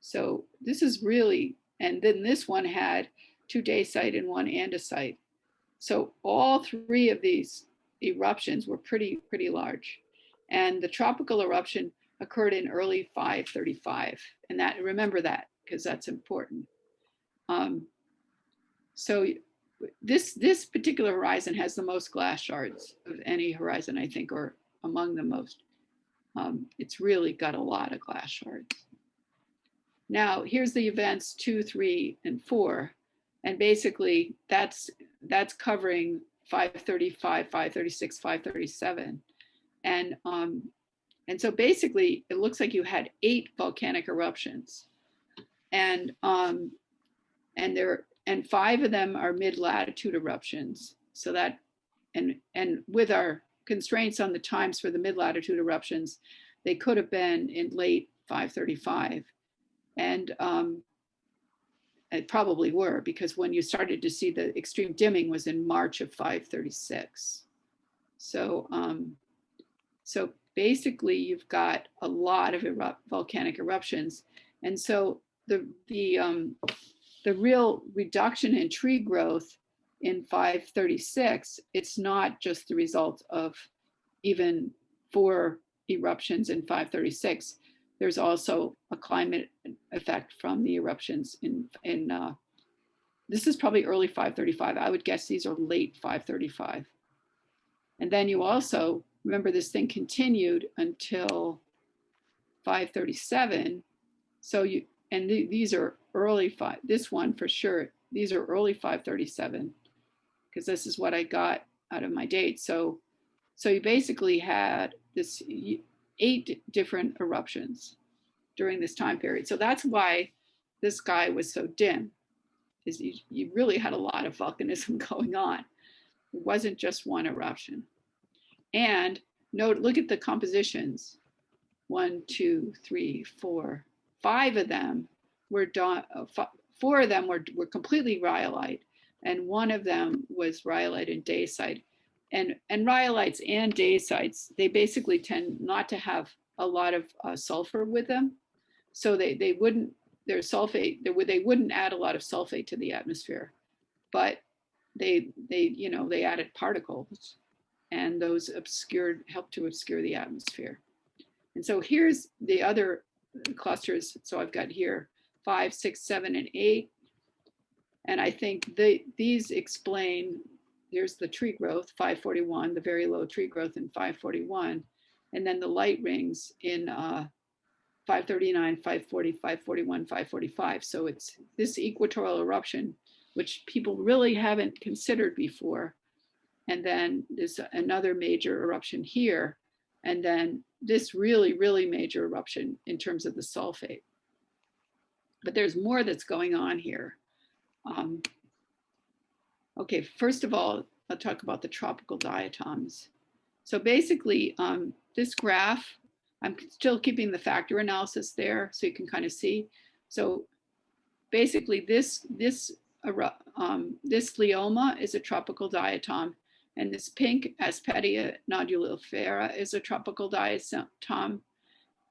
So this is really, and then this one had 2 dacite and 1 andesite. So all 3 of these eruptions were pretty large. And the tropical eruption occurred in early 535. And remember that, because that's important. So this particular horizon has the most glass shards of any horizon, I think, or among the most. It's really got a lot of glass shards. Now, here's the events 2, 3, and 4. And basically, that's covering 535, 536, 537. And so basically, it looks like you had 8 volcanic eruptions. And 5 of them are mid-latitude eruptions. So that, and with our constraints on the times for the mid-latitude eruptions, they could have been in late 535. And it probably were, because when you started to see the extreme dimming was in March of 536. So, so basically you've got a lot of volcanic eruptions. And so the real reduction in tree growth in 536, it's not just the result of even 4 eruptions in 536. There's also a climate effect from the eruptions in this is probably early 535. I would guess these are late 535. And then you also, remember this thing continued until 537. So you, and these are early this one for sure, these are early 537, because this is what I got out of my date. So you basically had this 8 different eruptions during this time period. So that's why this guy was so dim, is you really had a lot of volcanism going on. It wasn't just one eruption. And note, look at the compositions. 1, 2, 3, 4, 5 of them were 4 of them were completely rhyolite, and 1 of them was rhyolite and dacite. And rhyolites and dacites, they basically tend not to have a lot of sulfur with them. So they wouldn't, their sulfate, they wouldn't add a lot of sulfate to the atmosphere, but they added particles, and those helped to obscure the atmosphere. And so here's the other clusters. So I've got here 5, 6, 7, and 8. And I think these explain, here's the tree growth, 541, the very low tree growth in 541, and then the light rings in 539, 540, 541, 545. So it's this equatorial eruption, which people really haven't considered before. And then there's another major eruption here. And then this really, really major eruption in terms of the sulfate. But there's more that's going on here. Okay, first of all, I'll talk about the tropical diatoms. So basically, this graph, I'm still keeping the factor analysis there so you can kind of see. So basically, this Leoma is a tropical diatom, and this pink Aspedia nodulifera is a tropical diatom,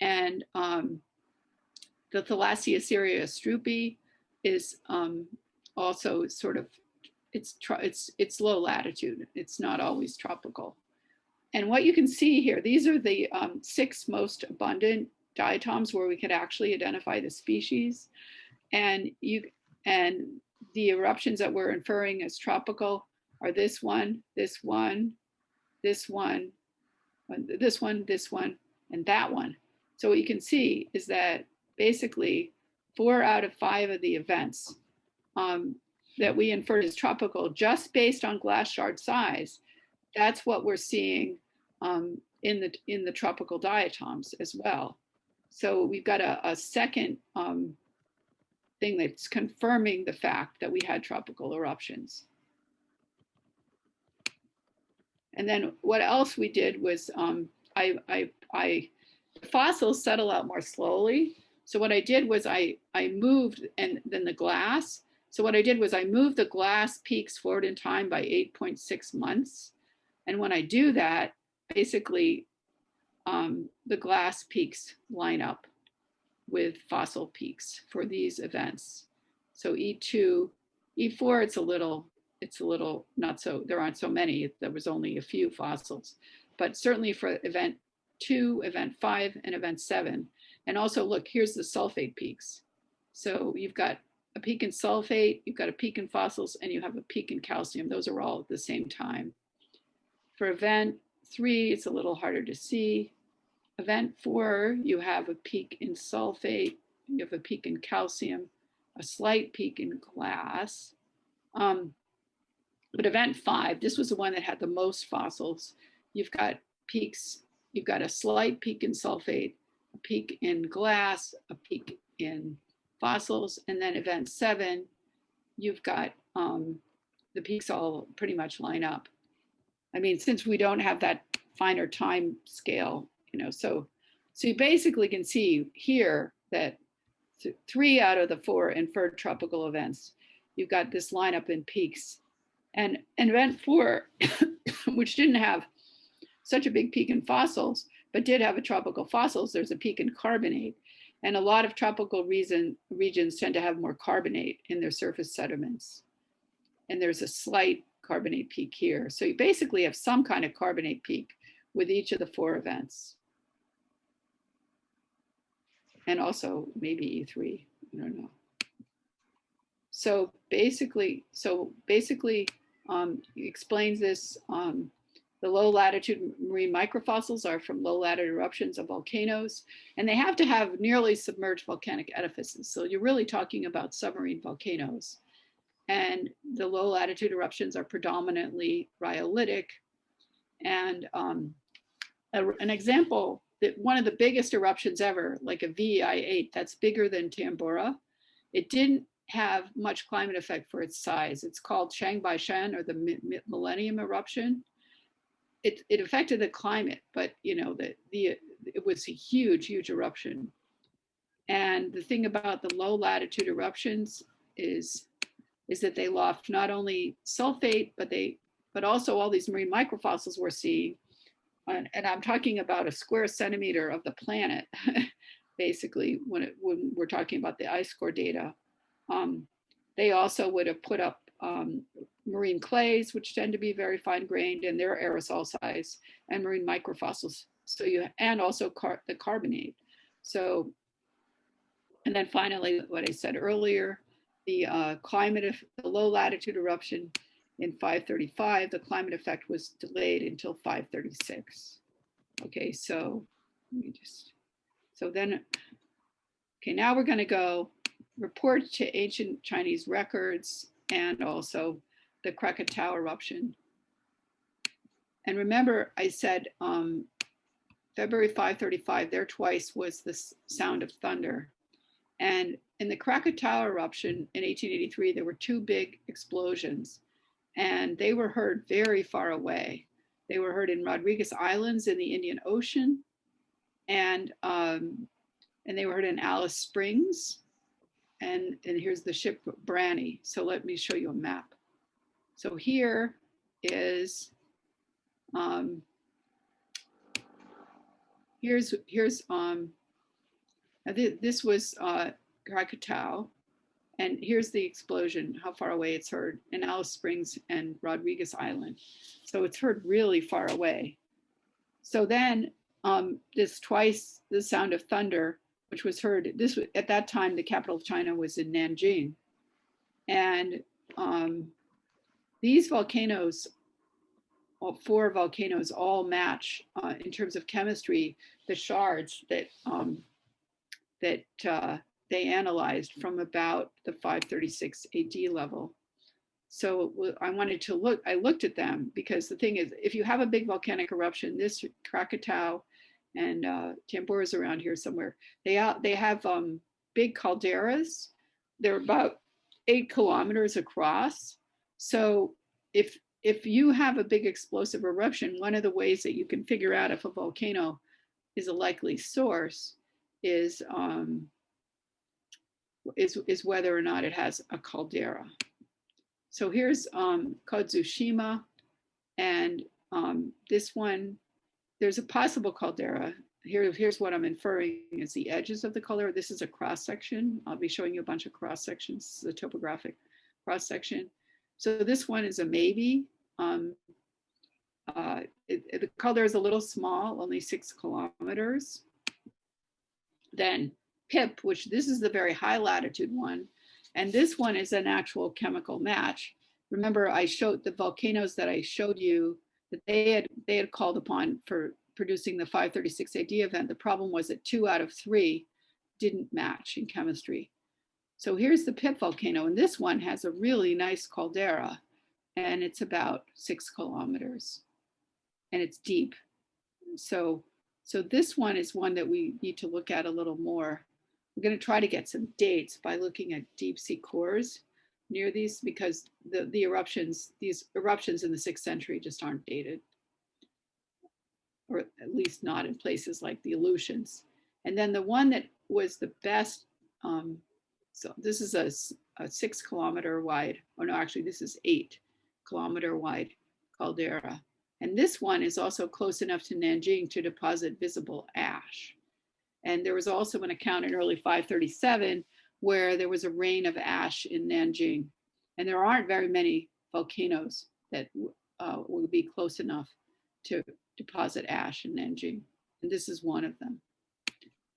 and the Thalassia struppi is also sort of, it's low latitude. It's not always tropical. And what you can see here, these are the 6 most abundant diatoms where we could actually identify the species. And the eruptions that we're inferring as tropical are this one, this one, this one, this one, this one, and that one. So what you can see is that basically 4 out of 5 of the events that we inferred as tropical, just based on glass shard size, that's what we're seeing in the tropical diatoms as well. So we've got a second thing that's confirming the fact that we had tropical eruptions. And then what else we did was fossils settle out more slowly. So what I did was I moved, and then the glass. So what I did was I moved the glass peaks forward in time by 8.6 months. And when I do that, basically the glass peaks line up with fossil peaks for these events. So E2, E4, it's a little not so, there aren't so many, there was only a few fossils, but certainly for event 2, event 5, and event 7. And also look, here's the sulfate peaks. So you've got a peak in sulfate, you've got a peak in fossils, and you have a peak in calcium. Those are all at the same time. For event 3, it's a little harder to see. Event 4, you have a peak in sulfate, you have a peak in calcium, a slight peak in glass. But event 5, this was the one that had the most fossils. You've got peaks, you've got a slight peak in sulfate, a peak in glass, a peak in fossils, and then event 7, you've got the peaks all pretty much line up. I mean, since we don't have that finer time scale, so you basically can see here that 3 out of the 4 inferred tropical events, you've got this lineup in peaks. And event 4, which didn't have such a big peak in fossils, but did have a tropical fossils, there's a peak in carbonate. And a lot of tropical regions tend to have more carbonate in their surface sediments. And there's a slight carbonate peak here. So you basically have some kind of carbonate peak with each of the 4 events. And also maybe E3, I don't know. So basically, explains this. The low latitude marine microfossils are from low latitude eruptions of volcanoes, and they have to have nearly submerged volcanic edifices. So you're really talking about submarine volcanoes. And the low latitude eruptions are predominantly rhyolitic. And an example, that one of the biggest eruptions ever, like a VI8, that's bigger than Tambora, it didn't have much climate effect for its size. It's called Changbai-shan, or the Millennium Eruption. It affected the climate, but it was a huge, huge eruption. And the thing about the low latitude eruptions is that they lost not only sulfate, but also all these marine microfossils we're seeing. And I'm talking about a square centimeter of the planet, basically, when we're talking about the ice core data. They also would have put up marine clays, which tend to be very fine grained, and they're aerosol size, and marine microfossils. So and also the carbonate. So, and then finally, what I said earlier, the the low latitude eruption in 535, the climate effect was delayed until 536. Okay, so let me now we're going to go report to ancient Chinese records and also the Krakatau eruption. And remember, I said February 535, there twice was the sound of thunder. And in the Krakatau eruption in 1883, there were 2 big explosions, and they were heard very far away. They were heard in Rodriguez Islands in the Indian Ocean, and they were heard in Alice Springs. And here's the ship Branny. So let me show you a map. So here is, this was Krakatau, and here's the explosion, how far away it's heard in Alice Springs and Rodriguez Island. So it's heard really far away. So then this twice the sound of thunder, which was heard, at that time, the capital of China was in Nanjing. And these volcanoes, 4 volcanoes, all match in terms of chemistry, the shards that they analyzed from about the 536 AD level. So I looked at them, because the thing is, if you have a big volcanic eruption, this Krakatau and Tambora's around here somewhere, they have big calderas. They're about 8 kilometers across. So if you have a big explosive eruption, one of the ways that you can figure out if a volcano is a likely source is whether or not it has a caldera. So here's Kodzushima, and this one, there's a possible caldera. Here's what I'm inferring is the edges of the caldera. This is a cross section. I'll be showing you a bunch of cross sections. This is a topographic cross section. So this one is a maybe. The caldera is a little small, only 6 kilometers. Then PIP, which this is the very high latitude one, and this one is an actual chemical match. Remember, I showed the volcanoes that I showed you that they had called upon for producing the 536 AD event. The problem was that 2 out of 3 didn't match in chemistry. So here's the Pip volcano, and this one has a really nice caldera, and it's about 6 kilometers, and it's deep. So this one is one that we need to look at a little more. We're going to try to get some dates by looking at deep sea cores near these, because these eruptions in the 6th century just aren't dated, or at least not in places like the Aleutians. And then the one that was the best, so this is a 6 kilometer wide, oh no, actually this is 8 kilometer wide caldera. And this one is also close enough to Nanjing to deposit visible ash. And there was also an account in early 537 where there was a rain of ash in Nanjing. And there aren't very many volcanoes that will be close enough to deposit ash in Nanjing. And this is one of them.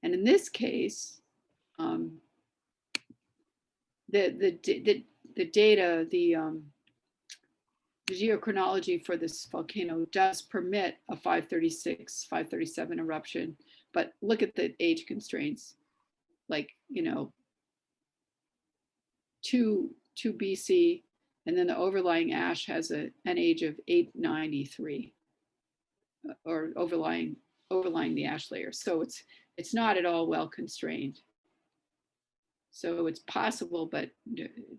And in this case, the data, the geochronology for this volcano does permit a 536, 537 eruption, but look at the age constraints, like, 2 BC, and then the overlying ash has an age of 893, or overlying the ash layer. So it's not at all well constrained. So it's possible, but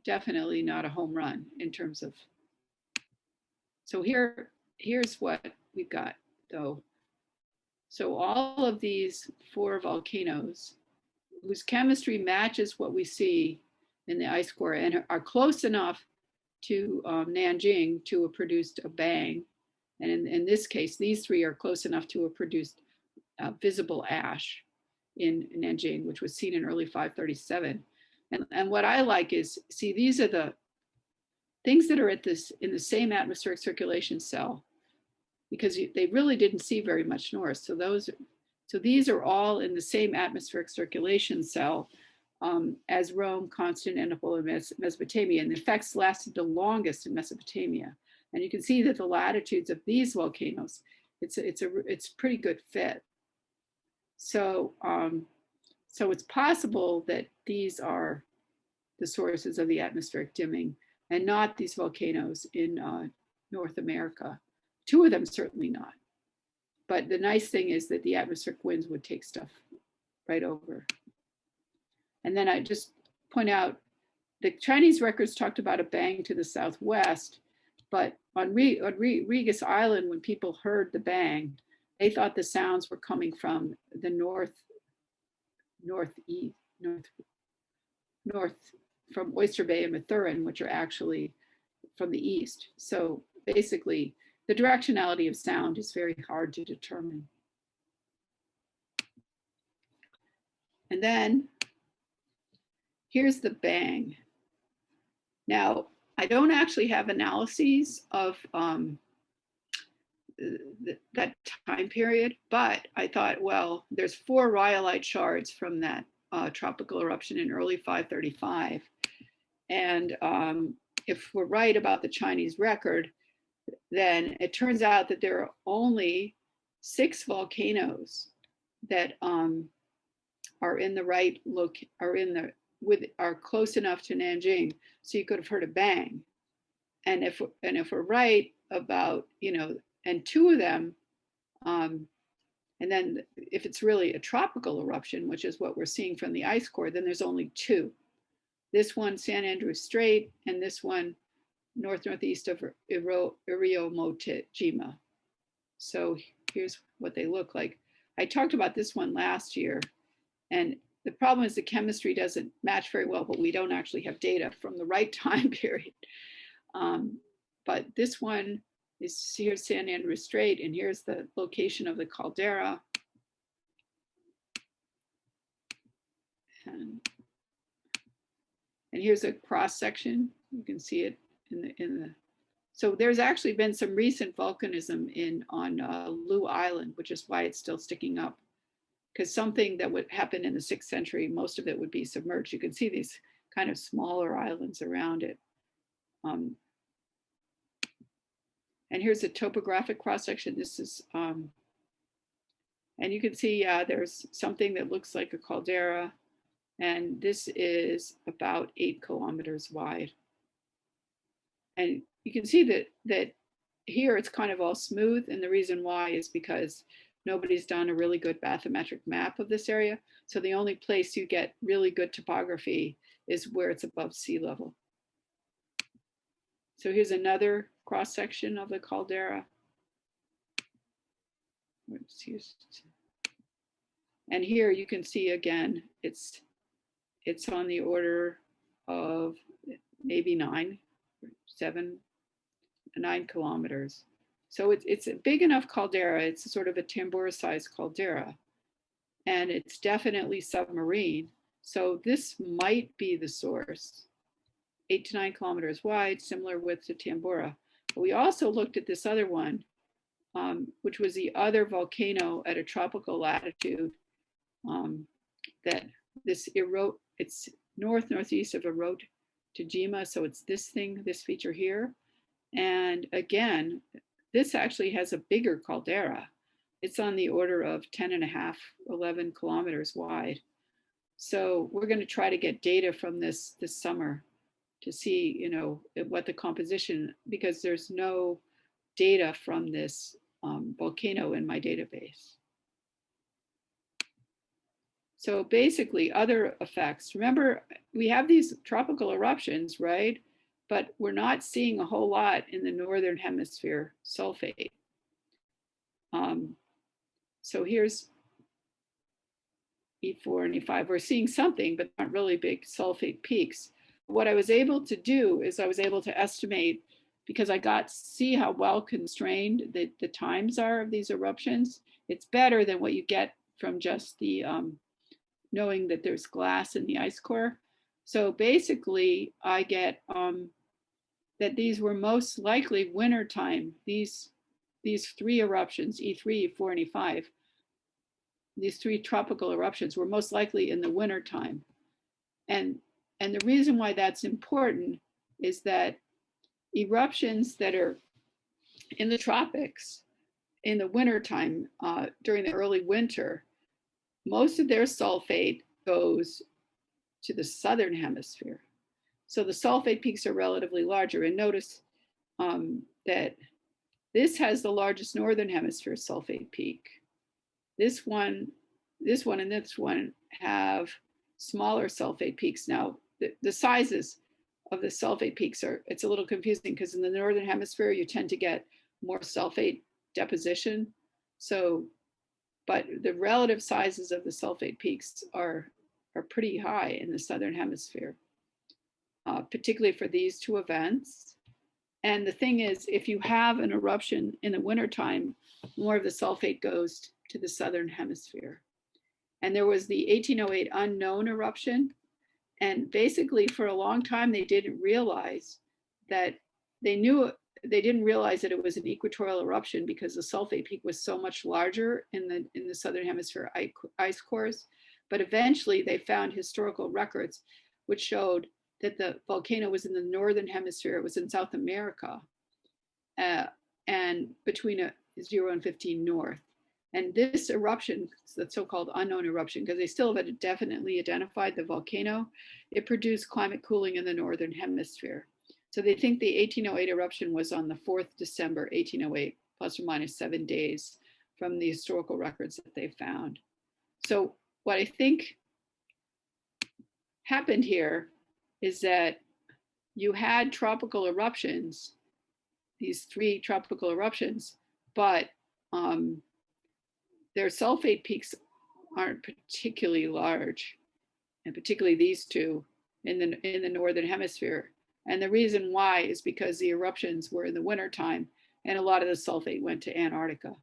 definitely not a home run in terms of. So here's what we've got though. So all of these 4 volcanoes whose chemistry matches what we see in the ice core and are close enough to Nanjing to have produced a bang. And in this case, these 3 are close enough to have produced visible ash in Nanjing, which was seen in early 537. And what I like is, see, these are the things that are in the same atmospheric circulation cell, because they really didn't see very much north. So these are all in the same atmospheric circulation cell as Rome, Constantinople, and Mesopotamia. And the effects lasted the longest in Mesopotamia. And you can see that the latitudes of these volcanoes, it's pretty good fit. So it's possible that these are the sources of the atmospheric dimming, and not these volcanoes in North America. 2 of them certainly not. But the nice thing is that the atmospheric winds would take stuff right over. And then I just point out, the Chinese records talked about a bang to the southwest, but on Regas Island, when people heard the bang, they thought the sounds were coming from the north from Oyster Bay and Mathurin, which are actually from the east. So basically, the directionality of sound is very hard to determine. And then here's the bang. Now, I don't actually have analyses of that time period, but I thought, well, there's 4 rhyolite shards from that tropical eruption in early 535. And if we're right about the Chinese record, then it turns out that there are only 6 volcanoes that are in the right are close enough to Nanjing, so you could have heard a bang. And if we're right about, and 2 of them, and then if it's really a tropical eruption, which is what we're seeing from the ice core, then there's only 2. This one, San Andreas Strait, and this one, northeast of Iriomote-jima. So here's what they look like. I talked about this one last year, and the problem is the chemistry doesn't match very well, but we don't actually have data from the right time period. But this one is, here's San Andreas Strait, and here's the location of the caldera. And here's a cross section. You can see it in the. So there's actually been some recent volcanism on Lu Island, which is why it's still sticking up. Because something that would happen in the 6th century, most of it would be submerged. You can see these kind of smaller islands around it. And here's a topographic cross section. This is And you can see there's something that looks like a caldera, and this is about 8 kilometers wide. And you can see that here it's kind of all smooth, and the reason why is because nobody's done a really good bathymetric map of this area. So the only place you get really good topography is where it's above sea level. So here's another cross section of the caldera. And here you can see again, it's on the order of maybe 9 kilometers. So it's a big enough caldera. It's sort of a Tambora-sized caldera, and it's definitely submarine. So this might be the source. 8 to 9 kilometers wide, similar width to Tambora. But we also looked at this other one, which was the other volcano at a tropical latitude. That this it's northeast of Tajima, so it's this thing, this feature here. And again, this actually has a bigger caldera. It's on the order of 10.5, 11 kilometers wide. So we're going to try to get data from this summer to see, you know, what the composition, because there's no data from this volcano in my database. So basically, other effects. Remember, we have these tropical eruptions, right? But we're not seeing a whole lot in the northern hemisphere sulfate. So here's E4 and E5. We're seeing something, but not really big sulfate peaks. What I was able to do is I was able to estimate, because I got to see how well constrained the times are of these eruptions. It's better than what you get from just the knowing that there's glass in the ice core. So basically, I get that these were most likely wintertime. These 3 eruptions, E3, E4, and E5, these 3 tropical eruptions were most likely in the wintertime. And the reason why that's important is that eruptions that are in the tropics in the wintertime, during the early winter, most of their sulfate goes to the southern hemisphere. So the sulfate peaks are relatively larger. And notice that this has the largest northern hemisphere sulfate peak. This one, and this one have smaller sulfate peaks. Now, the sizes of the sulfate peaks it's a little confusing, because in the northern hemisphere, you tend to get more sulfate deposition. So, but the relative sizes of the sulfate peaks are pretty high in the southern hemisphere, particularly for these 2 events. And the thing is, if you have an eruption in the wintertime, more of the sulfate goes to the southern hemisphere. And there was the 1808 unknown eruption. And basically, for a long time, they didn't realize that they didn't realize that it was an equatorial eruption, because the sulfate peak was so much larger in the southern hemisphere ice cores. But eventually, they found historical records which showed that the volcano was in the northern hemisphere. It was in South America, and between 0 and 15 north. And this eruption, the so-called unknown eruption, because they still have definitely identified the volcano, it produced climate cooling in the northern hemisphere. So they think the 1808 eruption was on the 4th December, 1808, plus or minus 7 days from the historical records that they found. So what I think happened here is that you had tropical eruptions, these 3 tropical eruptions, but their sulfate peaks aren't particularly large, and particularly these 2 in the northern hemisphere. And the reason why is because the eruptions were in the wintertime, and a lot of the sulfate went to Antarctica.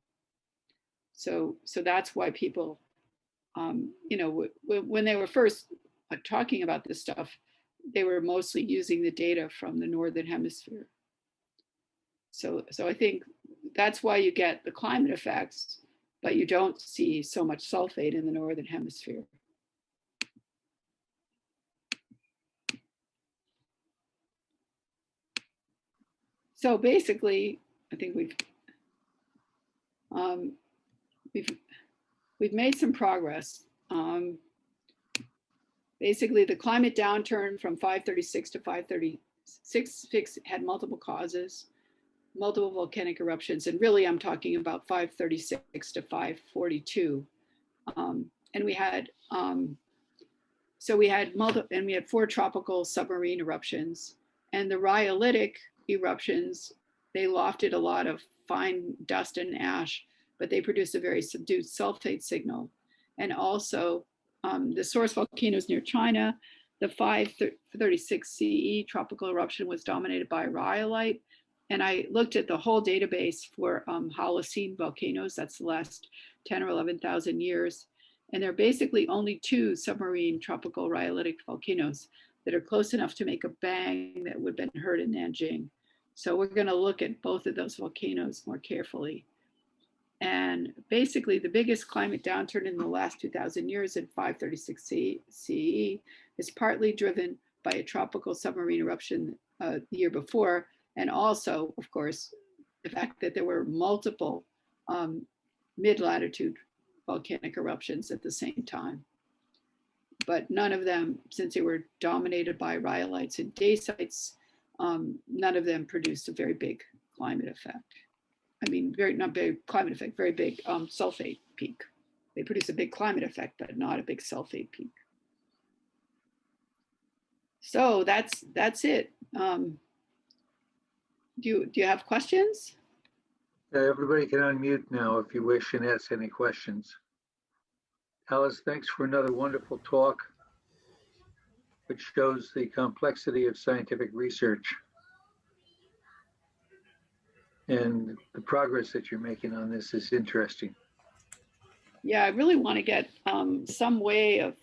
So that's why people, you know, when they were first talking about this stuff, they were mostly using the data from the northern hemisphere. So I think that's why you get the climate effects, but you don't see so much sulfate in the northern hemisphere. So basically, I think we've we've made some progress. Basically, the climate downturn from 536 to 536 had multiple causes, multiple volcanic eruptions, and really I'm talking about 536 to 542. And we had we had 4 tropical submarine eruptions, and the rhyolitic eruptions, they lofted a lot of fine dust and ash, but they produced a very subdued sulfate signal. And also the source volcanoes near China, the 536 CE tropical eruption was dominated by rhyolite. And I looked at the whole database for Holocene volcanoes, that's the last 10 or 11,000 years. And there are basically only 2 submarine tropical rhyolitic volcanoes that are close enough to make a bang that would have been heard in Nanjing. So we're going to look at both of those volcanoes more carefully. And basically the biggest climate downturn in the last 2,000 years in 536 CE is partly driven by a tropical submarine eruption the year before. And also, of course, the fact that there were multiple mid-latitude volcanic eruptions at the same time. But none of them, since they were dominated by rhyolites and dacites, none of them produced a very big climate effect. I mean, not big climate effect, very big sulfate peak. They produce a big climate effect, but not a big sulfate peak. So that's it. Do you have questions? Everybody can unmute now if you wish and ask any questions. Alice, thanks for another wonderful talk, which shows the complexity of scientific research and the progress that you're making on this is interesting. Yeah, I really want to get some way of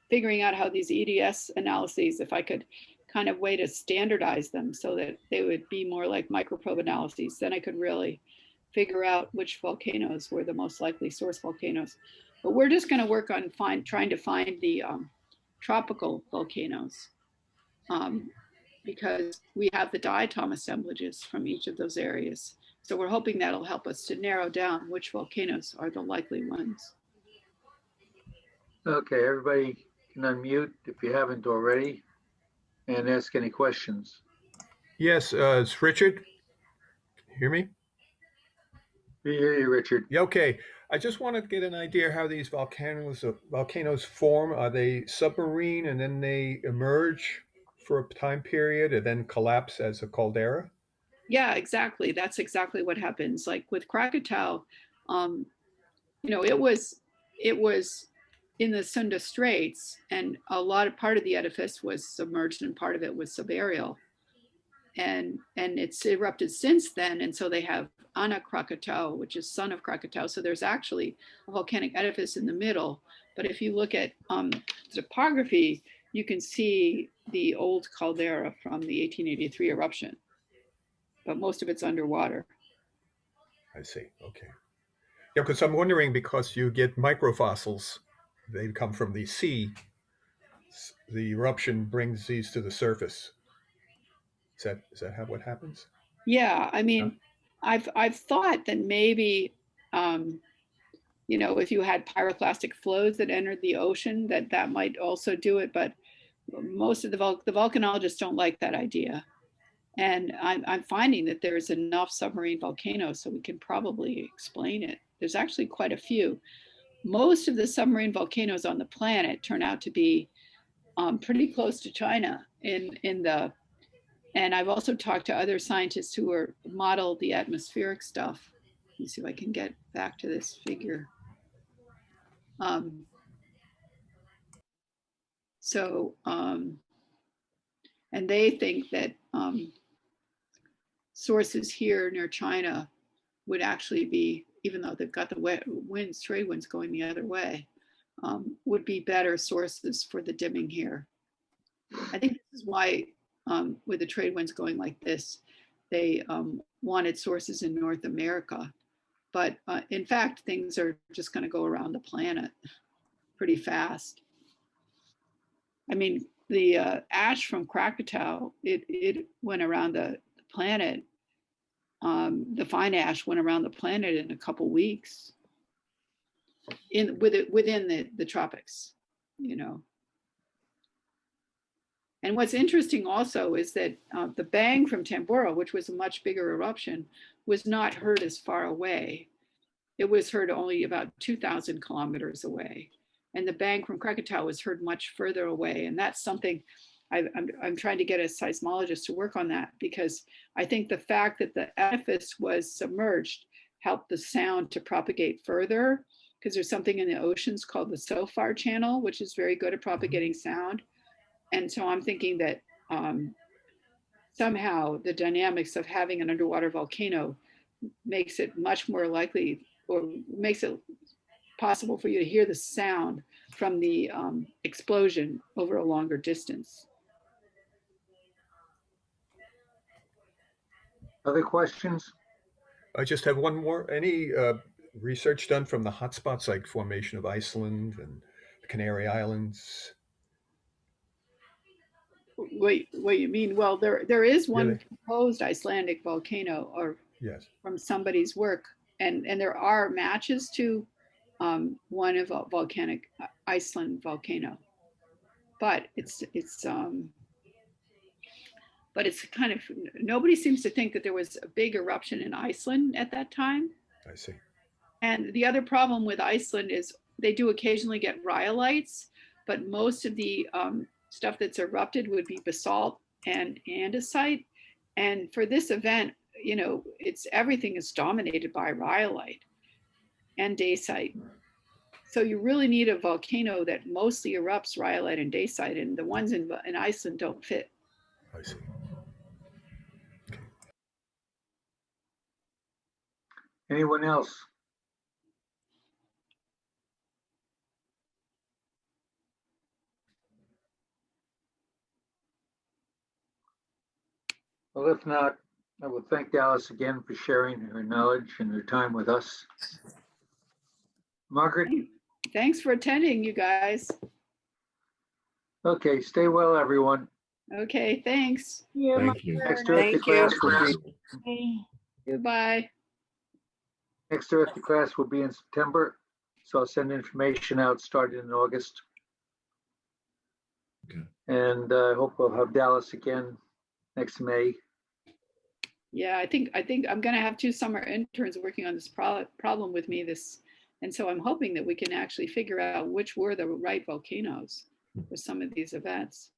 figuring out how these EDS analyses, if I could kind of way to standardize them so that they would be more like microprobe analyses, then I could really figure out which volcanoes were the most likely source volcanoes. But we're just going to work on trying to find the tropical volcanoes because we have the diatom assemblages from each of those areas. So we're hoping that'll help us to narrow down which volcanoes are the likely ones. Okay, everybody can unmute if you haven't already and ask any questions. Yes, it's Richard. Can you hear me? We hear you, Richard. Yeah, okay. I just wanted to get an idea how these volcanoes form. Are they submarine and then they emerge for a time period and then collapse as a caldera? Yeah, exactly. That's exactly what happens. Like with Krakatau, it was in the Sunda Straits, and part of the edifice was submerged and part of it was subaerial. And it's erupted since then. And so they have Ana Krakatau, which is son of Krakatau. So there's actually a volcanic edifice in the middle. But if you look at topography, you can see the old caldera from the 1883 eruption. But most of it's underwater. I see. Okay. Yeah, because I'm wondering, because you get microfossils, they come from the sea. The eruption brings these to the surface. Is that how what happens? Yeah, I mean, I've thought that maybe if you had pyroclastic flows that entered the ocean, that might also do it. But most of the volcanologists don't like that idea. And I'm finding that there's enough submarine volcanoes so we can probably explain it. There's actually quite a few. Most of the submarine volcanoes on the planet turn out to be pretty close to China and I've also talked to other scientists who are modeled the atmospheric stuff. Let me see if I can get back to this figure. And they think that sources here near China would actually be, even though they've got the trade winds going the other way, would be better sources for the dimming here. I think this is why with the trade winds going like this, they wanted sources in North America. But in fact, things are just going to go around the planet pretty fast. I mean, the ash from Krakatau, it went around the planet. The fine ash went around the planet in a couple weeks. within the tropics, you know. And what's interesting also is that the bang from Tambora, which was a much bigger eruption, was not heard as far away. It was heard only about 2,000 kilometers away. And the bang from Krakatau was heard much further away. And that's something I'm trying to get a seismologist to work on that, because I think the fact that the edifice was submerged helped the sound to propagate further, because there's something in the oceans called the SOFAR channel, which is very good at propagating sound. And so I'm thinking that somehow the dynamics of having an underwater volcano makes it much more likely, or makes it possible for you to hear the sound from the explosion over a longer distance. Other questions? I just have one more. Any research done from the hotspots like formation of Iceland and the Canary Islands? What you mean? Well, there is one Really? proposed Icelandic volcano, or Yes. from somebody's work, and there are matches to one of a volcanic Iceland volcano, but it's kind of, nobody seems to think that there was a big eruption in Iceland at that time. I see. And the other problem with Iceland is they do occasionally get rhyolites, but most of the stuff that's erupted would be basalt and andesite. And for this event, you know, everything is dominated by rhyolite and dacite. So you really need a volcano that mostly erupts rhyolite and dacite, and the ones in Iceland don't fit. I see. Anyone else? Well, if not, I will thank Dallas again for sharing her knowledge and her time with us. Margaret? Thanks for attending, you guys. Okay, stay well, everyone. Okay, thanks. Thank you. Next Earth2Class will be Goodbye. next Earth2Class will be in September, so I'll send information out starting in August. Okay. And I hope we'll have Dallas again next May. Yeah, I think I'm going to have 2 summer interns working on this problem with me and so I'm hoping that we can actually figure out which were the right volcanoes for some of these events.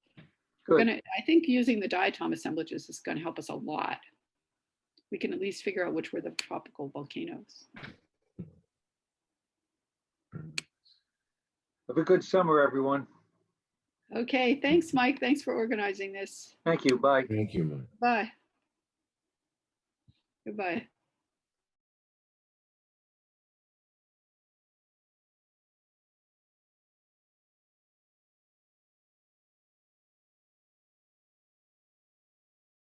Good. I think using the diatom assemblages is going to help us a lot. We can at least figure out which were the tropical volcanoes. Have a good summer, everyone. Okay, thanks, Mike. Thanks for organizing this. Thank you. Bye. Thank you, Mike. Bye. Goodbye.